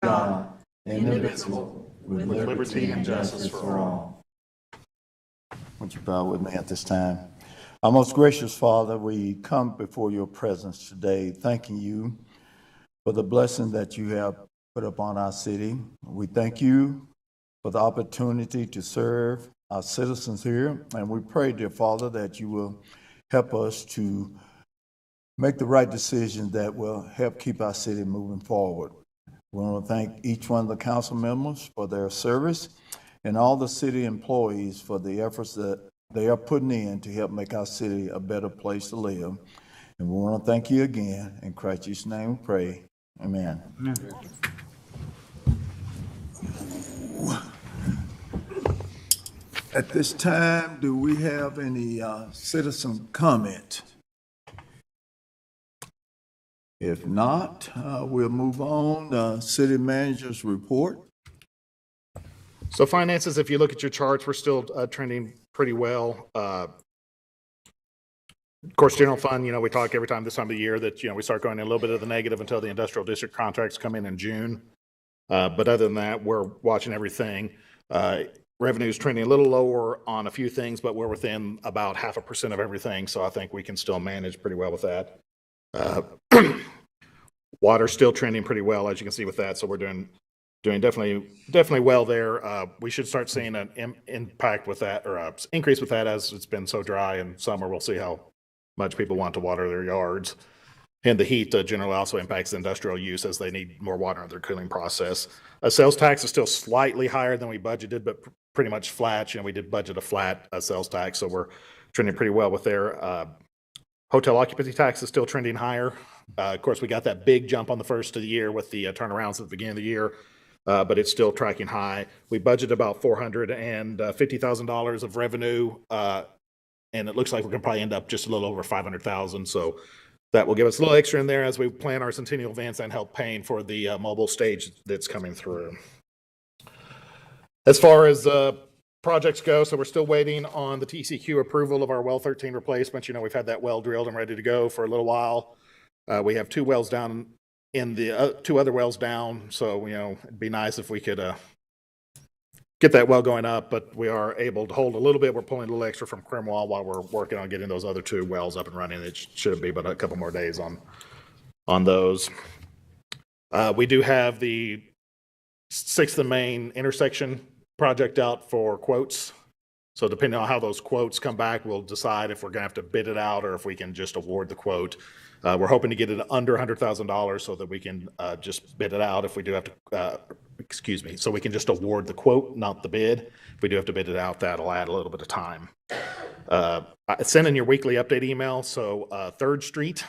God, indivisible, with liberty and justice for all. Would you bow with me at this time? Our most gracious Father, we come before your presence today, thanking you for the blessing that you have put upon our city. We thank you for the opportunity to serve our citizens here, and we pray, dear Father, that you will help us to make the right decisions that will help keep our city moving forward. We want to thank each one of the council members for their service and all the city employees for the efforts that they are putting in to help make our city a better place to live. And we want to thank you again. In Christ's name we pray. Amen. Amen. At this time, do we have any citizen comment? If not, we'll move on. City manager's report. So finances, if you look at your charts, we're still trending pretty well. Of course, general fund, we talk every time this time of the year that, we start going in a little bit of the negative until the industrial district contracts come in June. But other than that, we're watching everything. Revenue is trending a little lower on a few things, but we're within about 0.5% of everything. So I think we can still manage pretty well with that. Water's still trending pretty well, as you can see with that. So we're doing definitely well there. We should start seeing an impact with that, or increase with that, as it's been so dry in summer. We'll see how much people want to water their yards. And the heat generally also impacts the industrial use as they need more water in their cooling process. Sales tax is still slightly higher than we budgeted, but pretty much flat. We did budget a flat sales tax, so we're trending pretty well with there. Hotel occupancy tax is still trending higher. Of course, we got that big jump on the first of the year with the turnarounds at the beginning of the year, but it's still tracking high. We budgeted about $450,000 of revenue, and it looks like we're going to probably end up just a little over $500,000. So that will give us a little extra in there as we plan our centennial events and help paying for the mobile stage that's coming through. As far as projects go, so we're still waiting on the TCQ approval of our well 13 replacement. We've had that well drilled and ready to go for a little while. We have 2 wells down in the 2 other wells down. So, it'd be nice if we could get that well going up, but we are able to hold a little bit. We're pulling a little extra from Crimwell while we're working on getting those other 2 wells up and running. It should be but a couple more days on those. We do have the 6th and Main intersection project out for quotes. So depending on how those quotes come back, we'll decide if we're going to have to bid it out or if we can just award the quote. We're hoping to get it under $100,000 so that we can just bid it out if we do have to, so we can just award the quote, not the bid. If we do have to bid it out, that'll add a little bit of time. Send in your weekly update email. So 3rd Street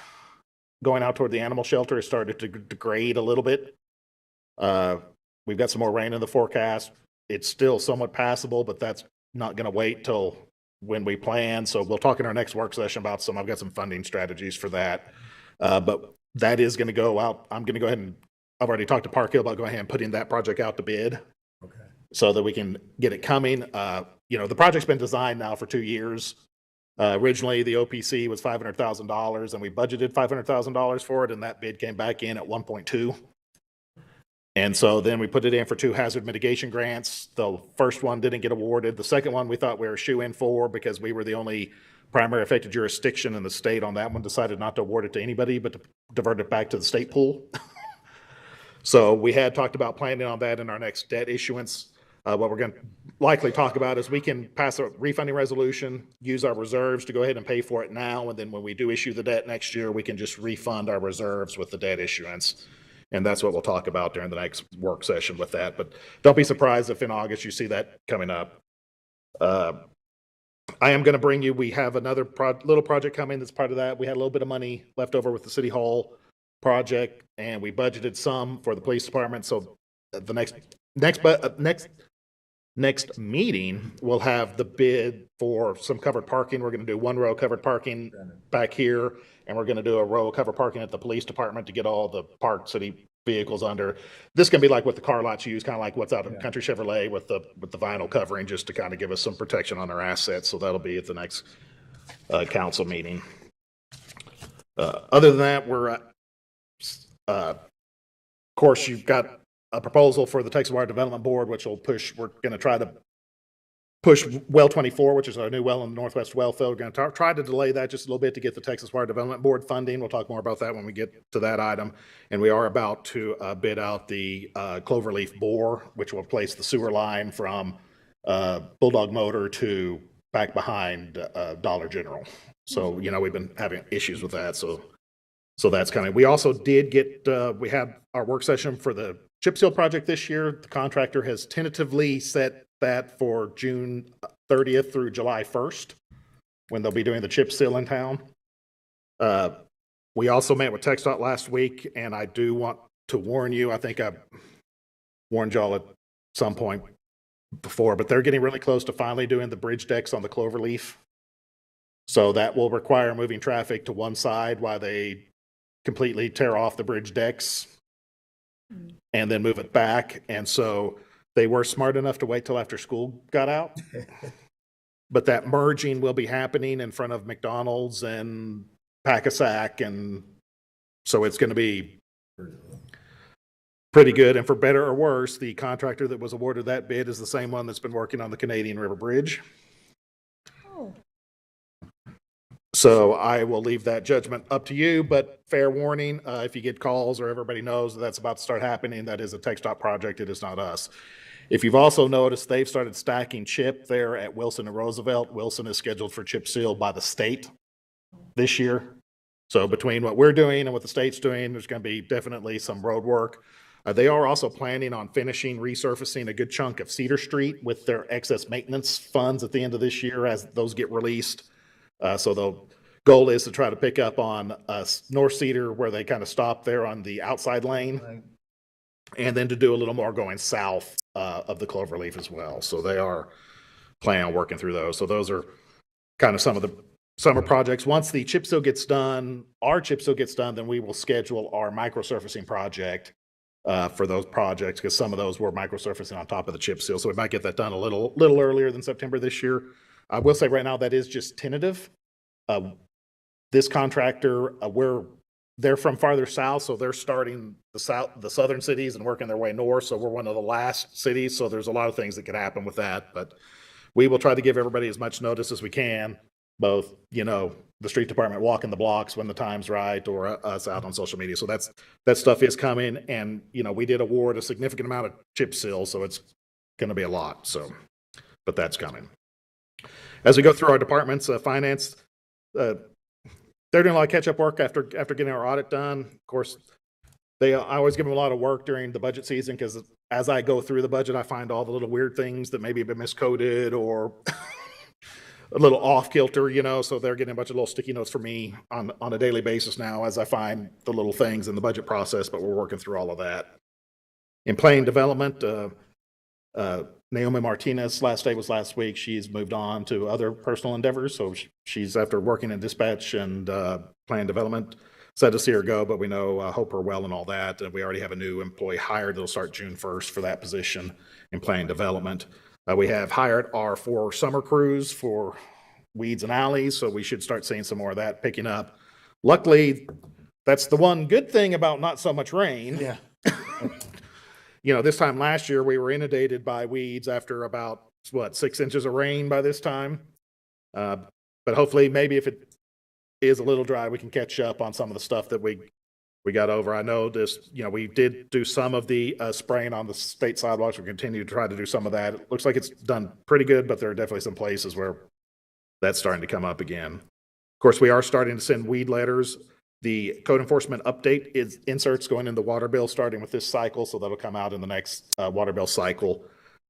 going out toward the animal shelter has started to degrade a little bit. We've got some more rain in the forecast. It's still somewhat passable, but that's not going to wait till when we plan. So we'll talk in our next work session about I've got some funding strategies for that. But that is going to go out. I'm going to go ahead and I've already talked to Park Hill about going ahead and putting that project out to bid. Okay. So that we can get it coming. The project's been designed now for 2 years. Originally the OPC was $500,000 and we budgeted $500,000 for it. And that bid came back in at 1.2. And so then we put it in for 2 hazard mitigation grants. The first one didn't get awarded. The second one we thought we were shoo-in for because we were the only primary affected jurisdiction in the state on that one, decided not to award it to anybody, but to divert it back to the state pool. So we had talked about planning on that in our next debt issuance. What we're going to likely talk about is we can pass a refunding resolution, use our reserves to go ahead and pay for it now. And then when we do issue the debt next year, we can just refund our reserves with the debt issuance. And that's what we'll talk about during the next work session with that. But don't be surprised if in August you see that coming up. I am going to bring you, we have another little project coming that's part of that. We had a little bit of money left over with the City Hall project, and we budgeted some for the police department. So the next meeting, we'll have the bid for some covered parking. We're going to do 1 row covered parking back here, and we're going to do a row of covered parking at the police department to get all the Park City vehicles under. This can be like what the car lots use, kind of like what's out of Country Chevrolet with the vinyl covering, just to kind of give us some protection on our assets. So that'll be at the next council meeting. Other than that, we're of course you've got a proposal for the Texas Water Development Board, which will push, we're going to try to push well 24, which is our new well in the Northwest well field. We're going to try to delay that just a little bit to get the Texas Water Development Board funding. We'll talk more about that when we get to that item. And we are about to bid out the Cloverleaf bore, which will replace the sewer line from Bulldog Motor to back behind Dollar General. So, you know, we've been having issues with that. So that's coming. We also did get, we had our work session for the chip seal project this year. The contractor has tentatively set that for June 30th through July 1st, when they'll be doing the chip seal in town. We also met with TxDOT last week, and I do want to warn you, I think I warned y'all at some point before, but they're getting really close to finally doing the bridge decks on the Cloverleaf. So that will require moving traffic to one side while they completely tear off the bridge decks and then move it back. And so they were smart enough to wait till after school got out. But that merging will be happening in front of McDonald's and Pack-a-Sack, and so it's going to be pretty good. And for better or worse, the contractor that was awarded that bid is the same one that's been working on the Canadian River Bridge. Oh. So I will leave that judgment up to you, but fair warning, if you get calls or everybody knows that that's about to start happening, that is a TxDOT project, it is not us. If you've also noticed, they've started stacking chip there at Wilson and Roosevelt. Wilson is scheduled for chip seal by the state this year. So between what we're doing and what the state's doing, there's going to be definitely some road work. They are also planning on finishing resurfacing a good chunk of Cedar Street with their excess maintenance funds at the end of this year as those get released. So the goal is to try to pick up on North Cedar where they kind of stop there on the outside lane, and then to do a little more going south of the Cloverleaf as well. So they are planning on working through those. So those are kind of some of the summer projects. Once the chip seal gets done, our chip seal gets done, then we will schedule our microsurfacing project for those projects, because some of those were microsurfacing on top of the chip seal. So we might get that done a little earlier than September this year. I will say right now that is just tentative. This contractor, they're from farther south, so they're starting the southern cities and working their way north. So we're one of the last cities. So there's a lot of things that could happen with that, but we will try to give everybody as much notice as we can, both, you know, the street department walking the blocks when the time's right, or us out on social media. So that stuff is coming. And, you know, we did award a significant amount of chip seal, so it's going to be a lot. So, but that's coming. As we go through our departments, finance, they're doing a lot of catch-up work after getting our audit done. Of course, I always give them a lot of work during the budget season, because as I go through the budget, I find all the little weird things that maybe have been miscoded or a little off-kilter, you know, so they're getting a bunch of little sticky notes from me on a daily basis now as I find the little things in the budget process, but we're working through all of that. In planning development, Naomi Martinez, last day was last week. She's moved on to other personal endeavors. So she's, after working in dispatch and plan development, sad to see her go, but we know, hope her well and all that. And we already have a new employee hired that'll start June 1st for that position in plan development. We have hired our 4 summer crews for weeds and alleys, so we should start seeing some more of that picking up. Luckily, that's the one good thing about not so much rain. Yeah. You know, this time last year, we were inundated by weeds after about, 6 inches of rain by this time. But hopefully, maybe if it is a little dry, we can catch up on some of the stuff that we got over. I know this, you know, we did do some of the spraying on the state sidewalks. We continue to try to do some of that. It looks like it's done pretty good, but there are definitely some places where that's starting to come up again. Of course, we are starting to send weed letters. The code enforcement update is inserts going in the water bill starting with this cycle, so that'll come out in the next water bill cycle.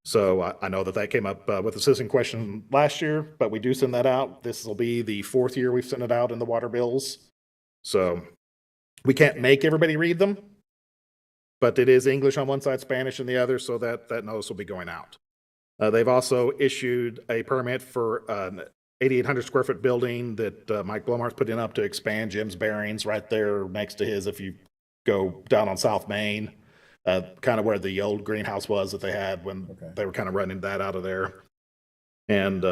So I know that came up with the citizen question last year, but we do send that out. This will be the 4th year we've sent it out in the water bills. So we can't make everybody read them, but it is English on one side, Spanish on the other, so that notice will be going out. They've also issued a permit for 8,800 square foot building that Mike Blomart's putting up to expand Jim's Bearings right there next to his. If you go down on South Main, kind of where the old greenhouse was that they had when they were kind of running that out of there. And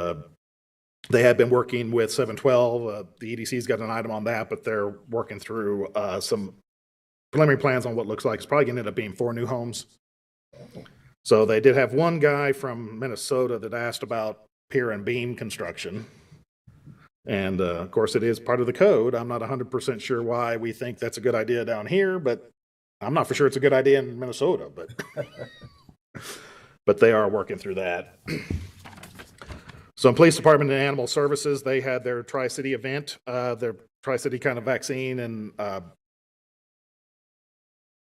they have been working with 712. The EDC's got an item on that, but they're working through some preliminary plans on what looks like. It's probably going to end up being 4 new homes So they did have one guy from Minnesota that asked about pier and beam construction. And of course, it is part of the code. I'm not 100% sure why we think that's a good idea down here, but I'm not for sure it's a good idea in Minnesota, but they are working through that. So in Police Department and Animal Services, they had their Tri-City event, their Tri-City kind of vaccine and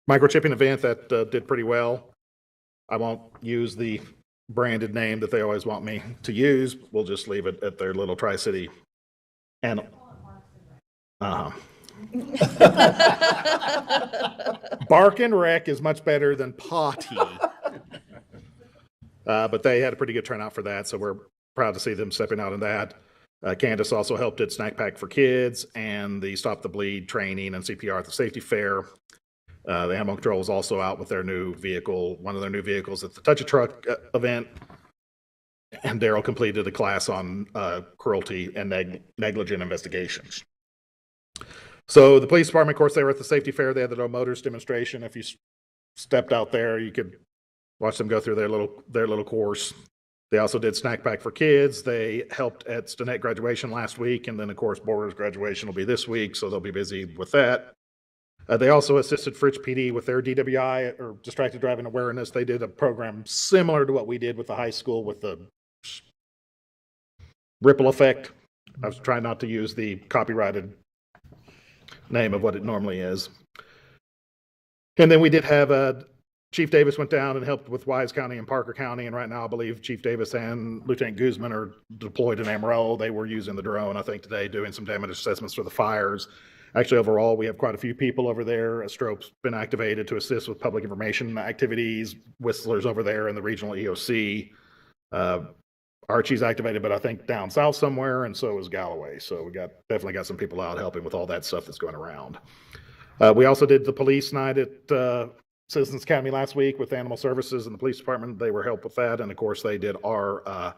microchipping event that did pretty well. I won't use the branded name that they always want me to use. We'll just leave it at their little Tri-City animal. Bark and Wreck is much better than Potty. But they had a pretty good turnout for that, so we're proud to see them stepping out in that. Candace also helped at Snack Pack for Kids and the Stop the Bleed training and CPR at the safety fair. The Animal Control was also out with their new vehicle, one of their new vehicles at the Touch a Truck event. And Daryl completed a class on cruelty and negligent investigations. So the police department, of course, they were at the safety fair. They had the no motors demonstration. If you stepped out there, you could watch them go through their little course. They also did Snack Pack for Kids. They helped at Stinnett graduation last week, and then of course Borger's graduation will be this week, so they'll be busy with that. They also assisted Fritz PD with their DWI, or distracted driving awareness. They did a program similar to what we did with the high school with the ripple effect. I was trying not to use the copyrighted name of what it normally is. And then we did have Chief Davis went down and helped with Wise County and Parker County, and right now I believe Chief Davis and Lieutenant Guzman are deployed in Amarillo. They were using the drone, I think, today, doing some damage assessments for the fires. Actually, overall, we have quite a few people over there. A strobe's been activated to assist with public information activities. Whistler's over there in the regional EOC. Archie's activated, but I think down south somewhere, and so is Galloway. So we definitely got some people out helping with all that stuff that's going around. We also did the police night at Citizens Academy last week with Animal Services and the police department. They were helped with that, and of course they did our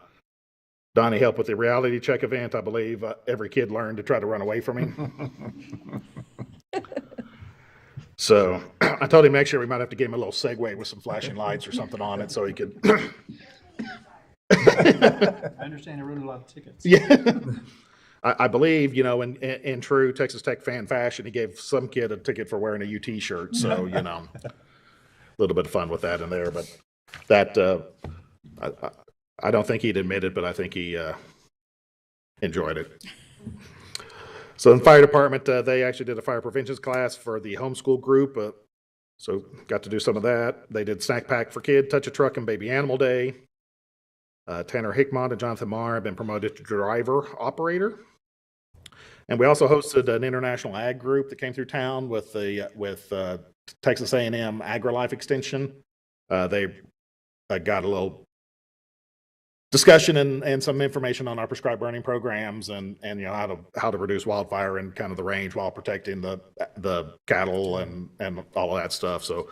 Donnie helped with the reality check event. I believe every kid learned to try to run away from him. So I told him next year we might have to give him a little Segway with some flashing lights or something on it so he could. I understand I wrote a lot of tickets. Yeah. I believe, in true Texas Tech fan fashion, he gave some kid a ticket for wearing a UT shirt. So, a little bit of fun with that in there. But that, I don't think he'd admit it, but I think he enjoyed it. So in the fire department, they actually did a fire prevention class for the homeschool group. So got to do some of that. They did Snack Pack for Kid, Touch a Truck, and Baby Animal Day. Tanner Hickmont and Jonathan Marr have been promoted to driver operator. And we also hosted an international ag group that came through town with Texas A&M AgriLife Extension. They got a little discussion and some information on our prescribed burning programs and how to reduce wildfire in kind of the range while protecting the cattle and all of that stuff. So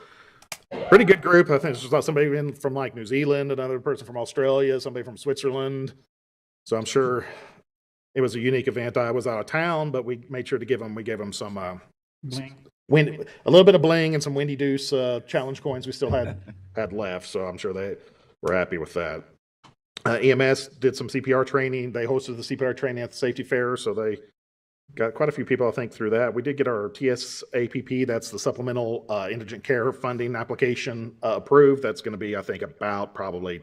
pretty good group. I think there's somebody in from like New Zealand, another person from Australia, somebody from Switzerland. So I'm sure it was a unique event. I was out of town, but we made sure to give them some a little bit of bling and some Windy Deuce challenge coins we still had left. So I'm sure they were happy with that. EMS did some CPR training. They hosted the CPR training at the safety fair, so they got quite a few people, I think, through that. We did get our TSAPP, that's the Supplemental Indigent Care Funding application, approved. That's going to be, I think, about probably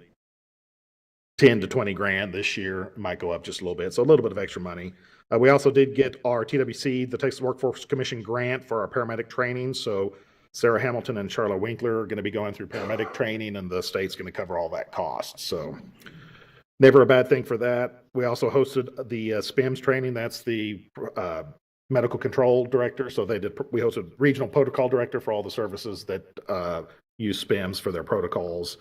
10 to 20 grand this year. It might go up just a little bit, so a little bit of extra money. We also did get our TWC, the Texas Workforce Commission grant for our paramedic training. So Sarah Hamilton and Charlotte Winkler are going to be going through paramedic training, and the state's going to cover all that cost. So never a bad thing for that. We also hosted the SPIMS training. That's the medical control director. So we hosted regional protocol director for all the services that use SPIMS for their protocols.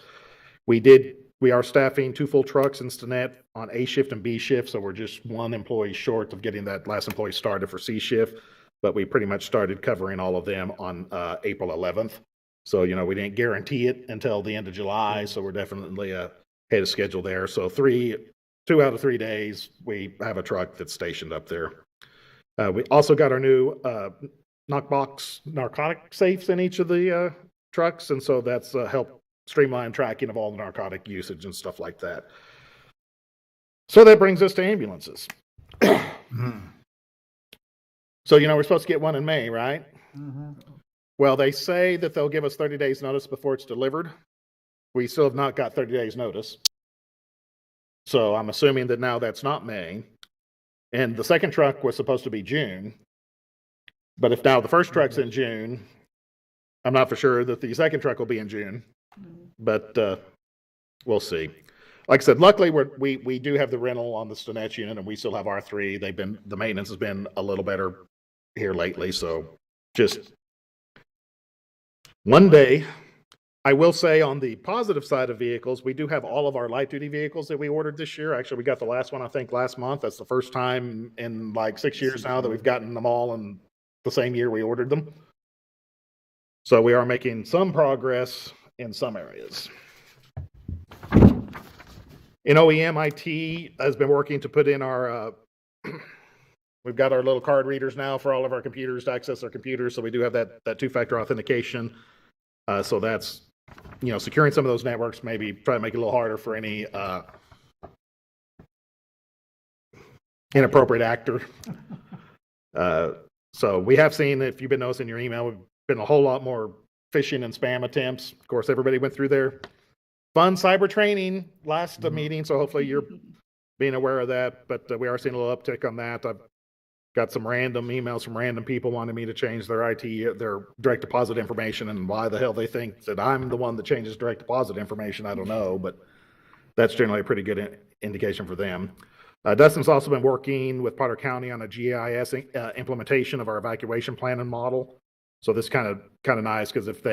We are staffing 2 full trucks in Stinnett on A shift and B shift. So we're just 1 employee short of getting that last employee started for C shift. But we pretty much started covering all of them on April 11th. So, we didn't guarantee it until the end of July. So we're definitely ahead of schedule there. So 2 out of 3 days, we have a truck that's stationed up there. We also got our new knockbox narcotic safes in each of the trucks. And so that's helped streamline tracking of all the narcotic usage and stuff like that. So that brings us to ambulances. So, we're supposed to get one in May, right? Well, they say that they'll give us 30 days notice before it's delivered. We still have not got 30 days notice. So I'm assuming that now that's not May. And the second truck was supposed to be June. But if now the first truck's in June, I'm not for sure that the second truck will be in June. But we'll see. Like I said, luckily we do have the rental on the Stonetch unit, and we still have R3. The maintenance has been a little better here lately. So just one day. I will say on the positive side of vehicles, we do have all of our light duty vehicles that we ordered this year. Actually, we got the last one, I think, last month. That's the first time in like 6 years now that we've gotten them all in the same year we ordered them. So we are making some progress in some areas. In OEM, IT has been working to put in our, we've got our little card readers now for all of our computers to access our computers. So we do have that two-factor authentication. So that's, securing some of those networks, maybe try to make it a little harder for any inappropriate actor. So we have seen, if you've been noticing your email, we've been a whole lot more phishing and spam attempts. Of course, everybody went through their fun cyber training last meeting, so hopefully you're being aware of that. But we are seeing a little uptick on that. I've got some random emails from random people wanting me to change their their direct deposit information, and why the hell they think that I'm the one that changes direct deposit information, I don't know, but that's generally a pretty good indication for them. Dustin's also been working with Potter County on a GIS implementation of our evacuation plan and model. So this kind of nice, because if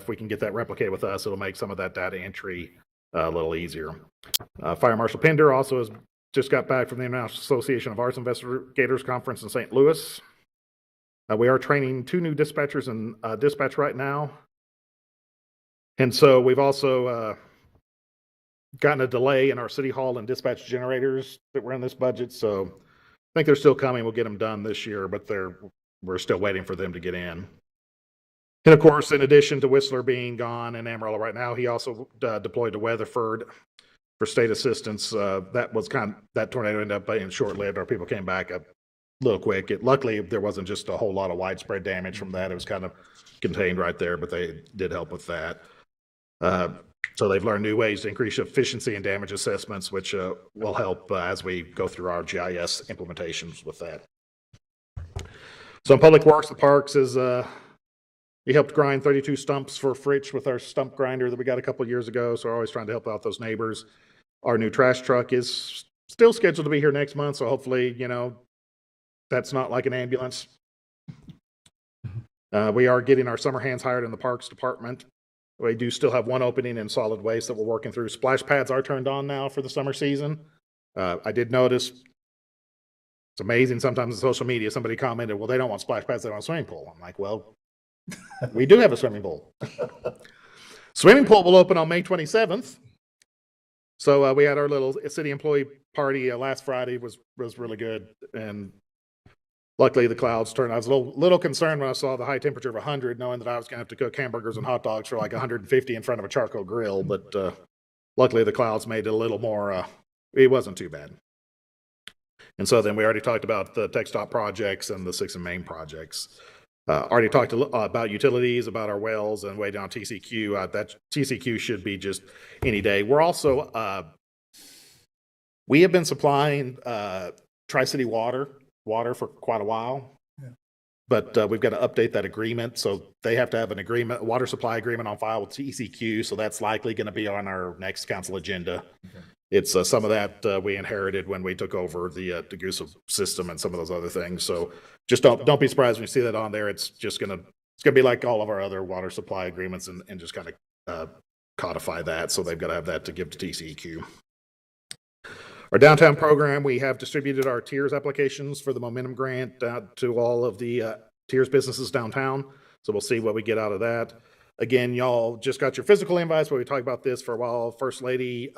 we can get that replicated with us, it'll make some of that data entry a little easier. Fire Marshal Pinder also has just got back from the International Association of Arts Investigators Conference in St. Louis. We are training 2 new dispatchers in dispatch right now. And so we've also gotten a delay in our city hall and dispatch generators that were in this budget. So I think they're still coming. We'll get them done this year, but we're still waiting for them to get in. And of course, in addition to Whistler being gone and Amarillo right now, he also deployed to Weatherford for state assistance. That tornado ended up being short-lived. Our people came back a little quick. Luckily, there wasn't just a whole lot of widespread damage from that. It was kind of contained right there, but they did help with that. So they've learned new ways to increase efficiency and damage assessments, which will help as we go through our GIS implementations with that. So in Public Works, the Parks is we helped grind 32 stumps for Fritch with our stump grinder that we got a couple years ago. So we're always trying to help out those neighbors. Our new trash truck is still scheduled to be here next month. So hopefully, that's not like an ambulance. We are getting our summer hands hired in the Parks Department. We do still have one opening in solid waste that we're working through. Splash pads are turned on now for the summer season. I did notice, it's amazing sometimes on social media, somebody commented, well, they don't want splash pads, they want a swimming pool. I'm like, well, we do have a swimming pool. Swimming pool will open on May 27th. So we had our little city employee party last Friday, was really good. And luckily the clouds turned. I was a little concerned when I saw the high temperature of 100, knowing that I was going to have to cook hamburgers and hot dogs for like 150 in front of a charcoal grill. But luckily the clouds made it a little more, it wasn't too bad. And so then we already talked about the tech stop projects and the 6 and Main projects. Already talked about utilities, about our wells, and way down TCQ. That TCQ should be just any day. We're also, we have been supplying Tri-City water for quite a while. Yeah. But we've got to update that agreement. So they have to have an agreement, a water supply agreement on file with TCQ. So that's likely going to be on our next council agenda. Okay. It's some of that we inherited when we took over the Degussa system and some of those other things. So just don't be surprised when you see that on there. It's gonna be like all of our other water supply agreements and just kind of codify that. So they've got to have that to give to TCEQ. Our downtown program, we have distributed our tiers applications for the Momentum Grant to all of the tiers businesses downtown. So we'll see what we get out of that. Again, y'all just got your physical invites where we talked about this for a while. First Lady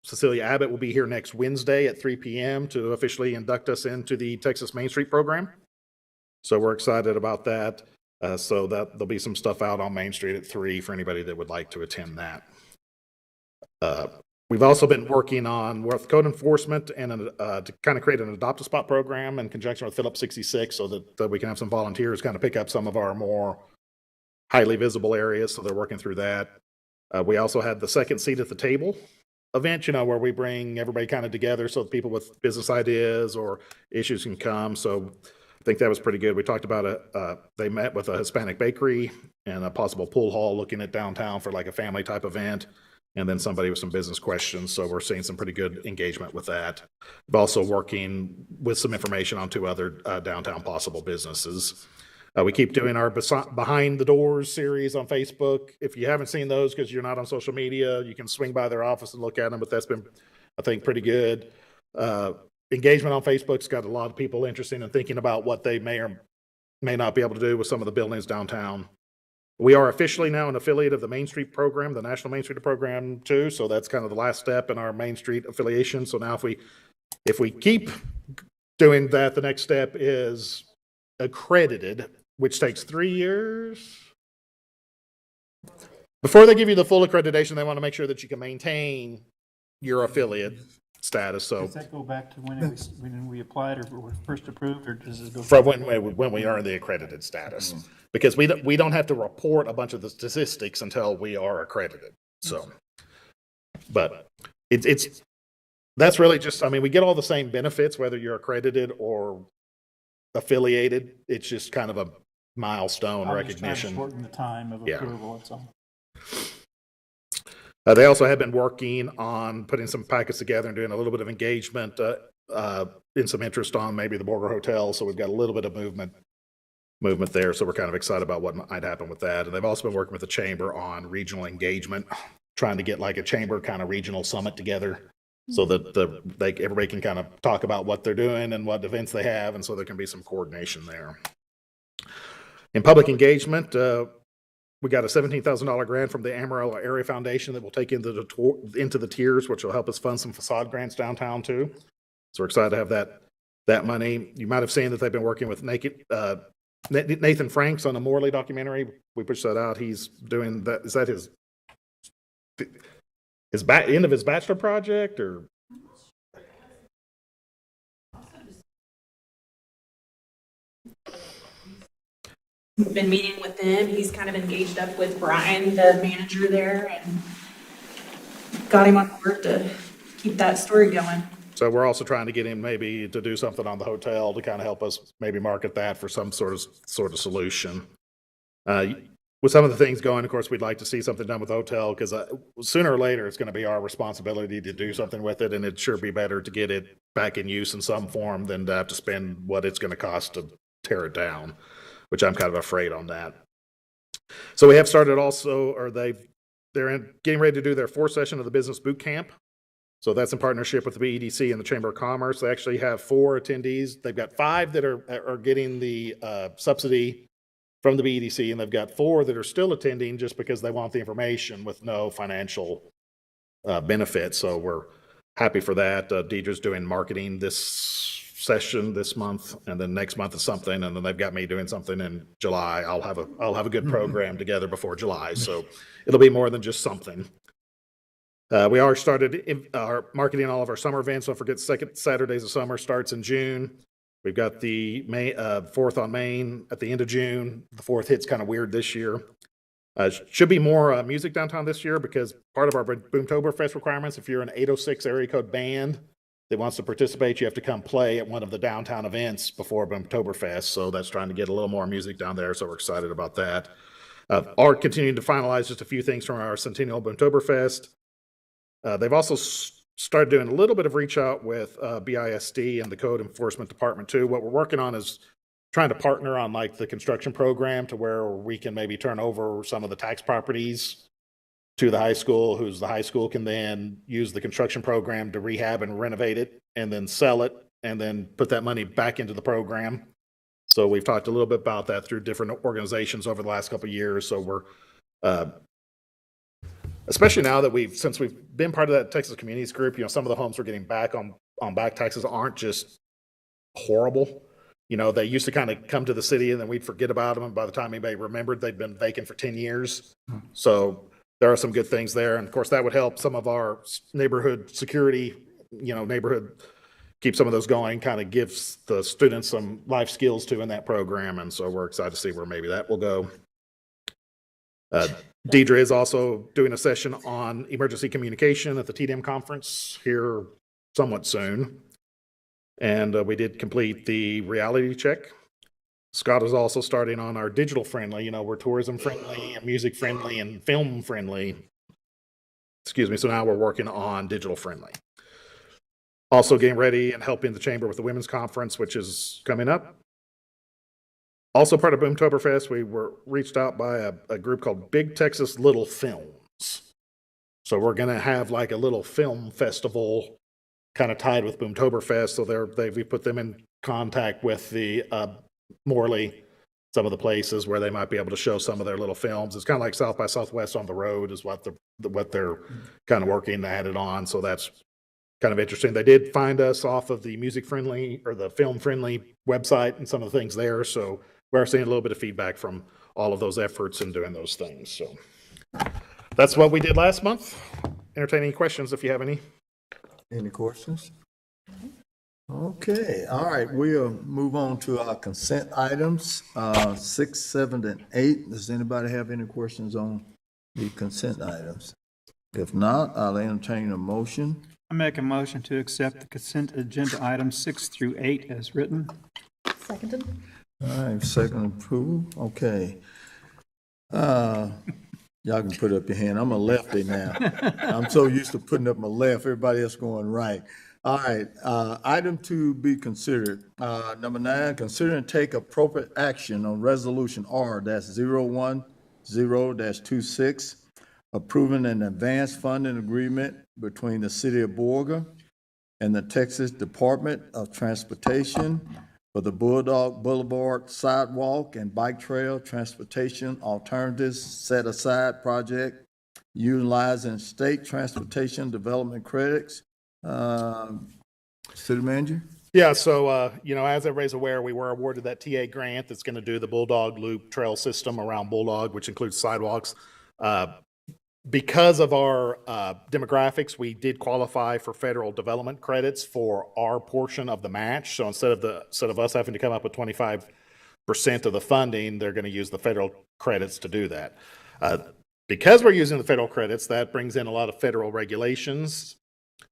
Cecilia Abbott will be here next Wednesday at 3 p.m. to officially induct us into the Texas Main Street program. So we're excited about that. So that there'll be some stuff out on Main Street at 3 for anybody that would like to attend that. We've also been working on with code enforcement and to kind of create an adopt a spot program in conjunction with Phillips 66 so that we can have some volunteers kind of pick up some of our more highly visible areas. So they're working through that. We also had the second seat at the table event, where we bring everybody kind of together so people with business ideas or issues can come. So I think that was pretty good. We talked about they met with a Hispanic bakery and a possible pool hall looking at downtown for like a family type event, and then somebody with some business questions. So we're seeing some pretty good engagement with that. We're also working with some information on 2 other downtown possible businesses. We keep doing our Behind the Doors series on Facebook. If you haven't seen those because you're not on social media, you can swing by their office and look at them, but that's been, I think, pretty good. Engagement on Facebook's got a lot of people interested in thinking about what they may or may not be able to do with some of the buildings downtown. We are officially now an affiliate of the Main Street program, the National Main Street program too. So that's kind of the last step in our Main Street affiliation. So now if we keep doing that, the next step is accredited, which takes 3 years. Before they give you the full accreditation, they want to make sure that you can maintain your affiliate status. So Does that go back to when we applied or were first approved, or does it go? from when we earn the accredited status, because we don't have to report a bunch of the statistics until we are accredited. So, but it's that's really just, I mean, we get all the same benefits whether you're accredited or affiliated. It's just kind of a milestone recognition. Shorten the time of Yeah. approval and so on. They also have been working on putting some packets together and doing a little bit of engagement in some interest on maybe the Borger Hotel. So we've got a little bit of movement there. So we're kind of excited about what might happen with that. And they've also been working with the chamber on regional engagement, trying to get like a chamber kind of regional summit together so that everybody can kind of talk about what they're doing and what events they have. And so there can be some coordination there. In public engagement, we got a $17,000 grant from the Amarillo Area Foundation that will take into the tiers, which will help us fund some facade grants downtown too. So we're excited to have that money. You might have seen that they've been working with Nathan Franks on the Morley documentary. We pushed that out. He's doing that. Is that his end of his bachelor project or? Been meeting with them. He's kind of engaged up with Brian, the manager there, and got him on board to keep that story going. So we're also trying to get him maybe to do something on the hotel to kind of help us maybe market that for some sort of solution. With some of the things going, of course, we'd like to see something done with the hotel because sooner or later it's going to be our responsibility to do something with it, and it'd sure be better to get it back in use in some form than to have to spend what it's going to cost to tear it down, which I'm kind of afraid on that. So we have started also, or they're getting ready to do their 4th session of the business boot camp. So that's in partnership with the BEDC and the Chamber of Commerce. They actually have 4 attendees. They've got 5 that are getting the subsidy from the BEDC, and they've got 4 that are still attending just because they want the information with no financial benefit. So we're happy for that. Deidre's doing marketing this session this month, and then next month is something, and then they've got me doing something in July. I'll have a good program together before July, so it'll be more than just something. We are started our marketing all of our summer events. Don't forget, second Saturdays of summer starts in June. We've got the 4th on Main at the end of June. The 4th hit's kind of weird this year. Should be more music downtown this year because part of our Boomtoberfest requirements, if you're an 806 area code band that wants to participate, you have to come play at one of the downtown events before Boomtoberfest. So that's trying to get a little more music down there. So we're excited about that. Are continuing to finalize just a few things from our Centennial Boomtoberfest. They've also started doing a little bit of reach out with BISD and the Code Enforcement Department too. What we're working on is trying to partner on like the construction program to where we can maybe turn over some of the tax properties to the high school, who's the high school can then use the construction program to rehab and renovate it and then sell it and then put that money back into the program. So we've talked a little bit about that through different organizations over the last couple of years. So we're, especially now that since we've been part of that Texas Communities Group, some of the homes we're getting back on back taxes aren't just horrible. They used to kind of come to the city and then we'd forget about them. And by the time anybody remembered, they'd been vacant for 10 years. So there are some good things there. And of course, that would help some of our neighborhood security, keep some of those going, kind of gives the students some life skills too in that program. And so we're excited to see where maybe that will go. Deidre is also doing a session on emergency communication at the TDM conference here somewhat soon. And we did complete the reality check. Scott is also starting on our digital friendly, we're tourism friendly and music friendly and film friendly. Excuse me. So now we're working on digital friendly. Also getting ready and helping the chamber with the women's conference, which is coming up. Also part of Boomtoberfest, we were reached out by a group called Big Texas Little Films. So we're going to have like a little film festival kind of tied with Boomtoberfest. So we put them in contact with the Morley, some of the places where they might be able to show some of their little films. It's kind of like South by Southwest on the road is what they're kind of working to add it on. So that's kind of interesting. They did find us off of the music friendly or the film friendly website and some of the things there. So we're seeing a little bit of feedback from all of those efforts and doing those things. So that's what we did last month. Entertain any questions if you have any. Any questions? Okay, all right, we'll move on to our consent items, 6, 7, and 8. Does anybody have any questions on the consent items? If not, I'll entertain a motion. I make a motion to accept the consent agenda items 6 through 8 as written. Seconded. All right, second approval, okay. Y'all can put up your hand. I'm a lefty now. I'm so used to putting up my left, everybody else going right. All right, item to be considered. Number 9, consider and take appropriate action on resolution R-010-26, approving an advanced funding agreement between the city of Borger and the Texas Department of Transportation for the Bulldog Boulevard Sidewalk and Bike Trail Transportation Alternatives Set Aside Project, utilizing state transportation development credits. City Manager? Yeah, so, as everybody's aware, we were awarded that TA grant that's going to do the Bulldog Loop Trail system around Bulldog, which includes sidewalks. Because of our demographics, we did qualify for federal development credits for our portion of the match. So instead of us having to come up with 25% of the funding, they're going to use the federal credits to do that. Because we're using the federal credits, that brings in a lot of federal regulations.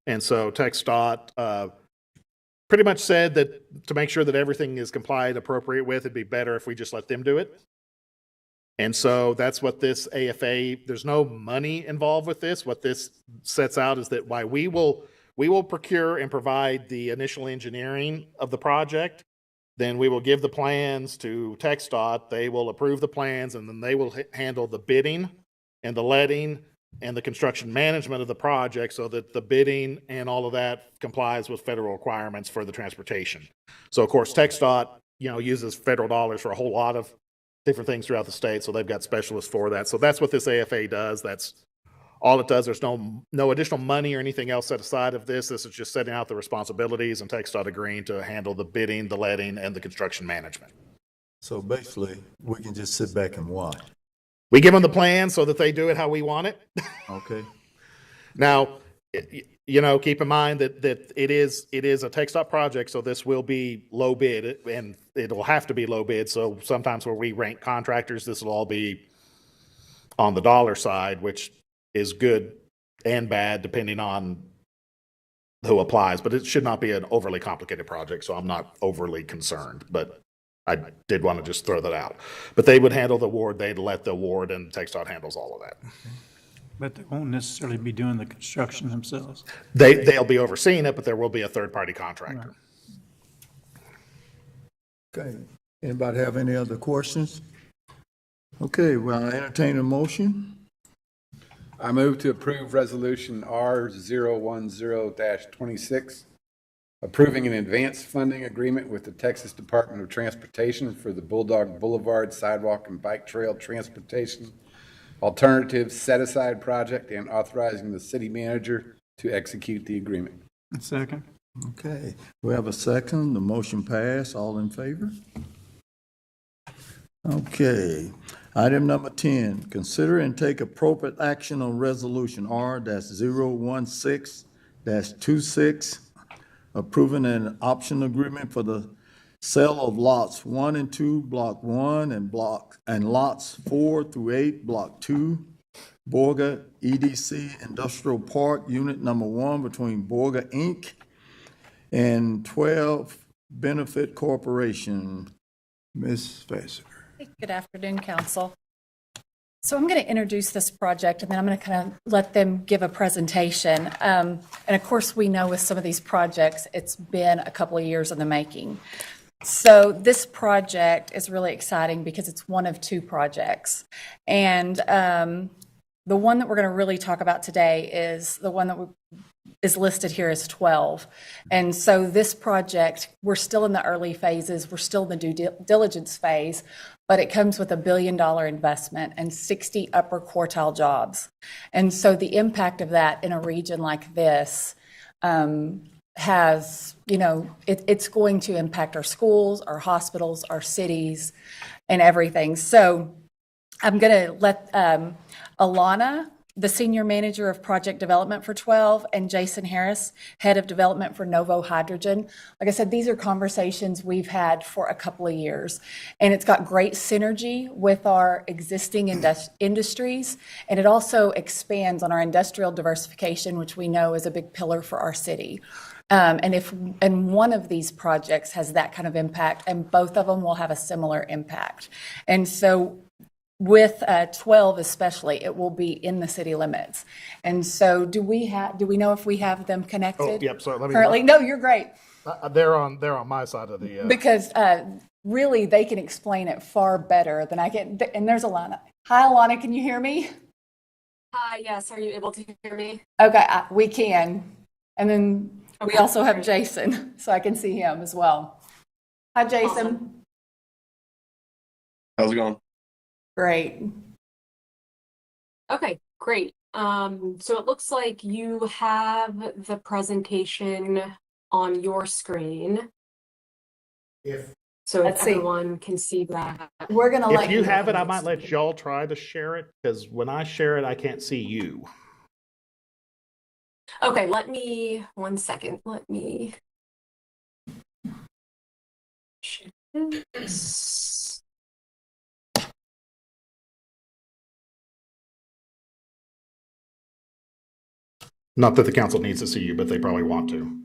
And so TxDOT pretty much said that to make sure that everything is complied appropriate with, it'd be better if we just let them do it. And so that's what this AFA, there's no money involved with this. What this sets out is that we will procure and provide the initial engineering of the project. Then we will give the plans to TxDOT. They will approve the plans, and then they will handle the bidding and the letting and the construction management of the project so that the bidding and all of that complies with federal requirements for the transportation. So of course, TxDOT, uses federal dollars for a whole lot of different things throughout the state. So they've got specialists for that. So that's what this AFA does. That's all it does. There's no additional money or anything else set aside of this. This is just setting out the responsibilities and TxDOT agreeing to handle the bidding, the letting, and the construction management. So basically, we can just sit back and watch. We give them the plan so that they do it how we want it. Okay. Now, keep in mind that it is a TxDOT project, so this will be low bid, and it will have to be low bid. So sometimes where we rank contractors, this will all be on the dollar side, which is good and bad depending on who applies. But it should not be an overly complicated project, so I'm not overly concerned. But I did want to just throw that out. But they would handle the award, they'd let the award, and TxDOT handles all of that. But they won't necessarily be doing the construction themselves. They'll be overseeing it, but there will be a third-party contractor. Okay. Anybody have any other questions? Okay, well, I entertain a motion. I move to approve Resolution R-010-26, approving an advanced funding agreement with the Texas Department of Transportation for the Bulldog Boulevard Sidewalk and Bike Trail Transportation Alternative Set-Aside Project and authorizing the city manager to execute the agreement. Second. Okay, we have a second. The motion passed. All in favor? Okay. Item number 10, consider and take appropriate action on resolution R-016-26, approving an option agreement for the sale of lots 1 and 2, Block 1, and lots 4 through 8, Block 2, Borger EDC Industrial Park, Unit Number 1, between Borger Inc. and 12 Benefit Corporation. Ms. Fasser. Good afternoon, council. So I'm going to introduce this project, and then I'm going to kind of let them give a presentation. And of course, we know with some of these projects, it's been a couple of years in the making. So this project is really exciting because it's one of two projects. And the one that we're going to really talk about today is the one that is listed here as 12. And so this project, we're still in the early phases, we're still in the due diligence phase, but it comes with $1 billion investment and 60 upper quartile jobs. And so the impact of that in a region like this has, it's going to impact our schools, our hospitals, our cities, and everything. So I'm going to let Alana, the Senior Manager of Project Development for 12, and Jason Harris, Head of Development for Novo Hydrogen. Like I said, these are conversations we've had for a couple of years, and it's got great synergy with our existing industries, and it also expands on our industrial diversification, which we know is a big pillar for our city. And one of these projects has that kind of impact, and both of them will have a similar impact. And so with 12 especially, it will be in the city limits. And so do we know if we have them connected? Oh, yep, so let me- currently? No, you're great. They're on my side of the. Because really, they can explain it far better than I can. And there's Alana. Hi, Alana, can you hear me? Hi, yes. Are you able to hear me? Okay, we can. And then we Okay, also have great. Jason, so I can see him as well. Hi, Jason. Awesome. How's it going? Great. Okay, great. So it looks like you have the presentation on your screen, so Let's if see. everyone can see that. We're going to let If you have it, I might let y'all try to share it, because when I share it, I can't see you. Okay, one second. Let me share this. Not that the council needs to see you, but they probably want to.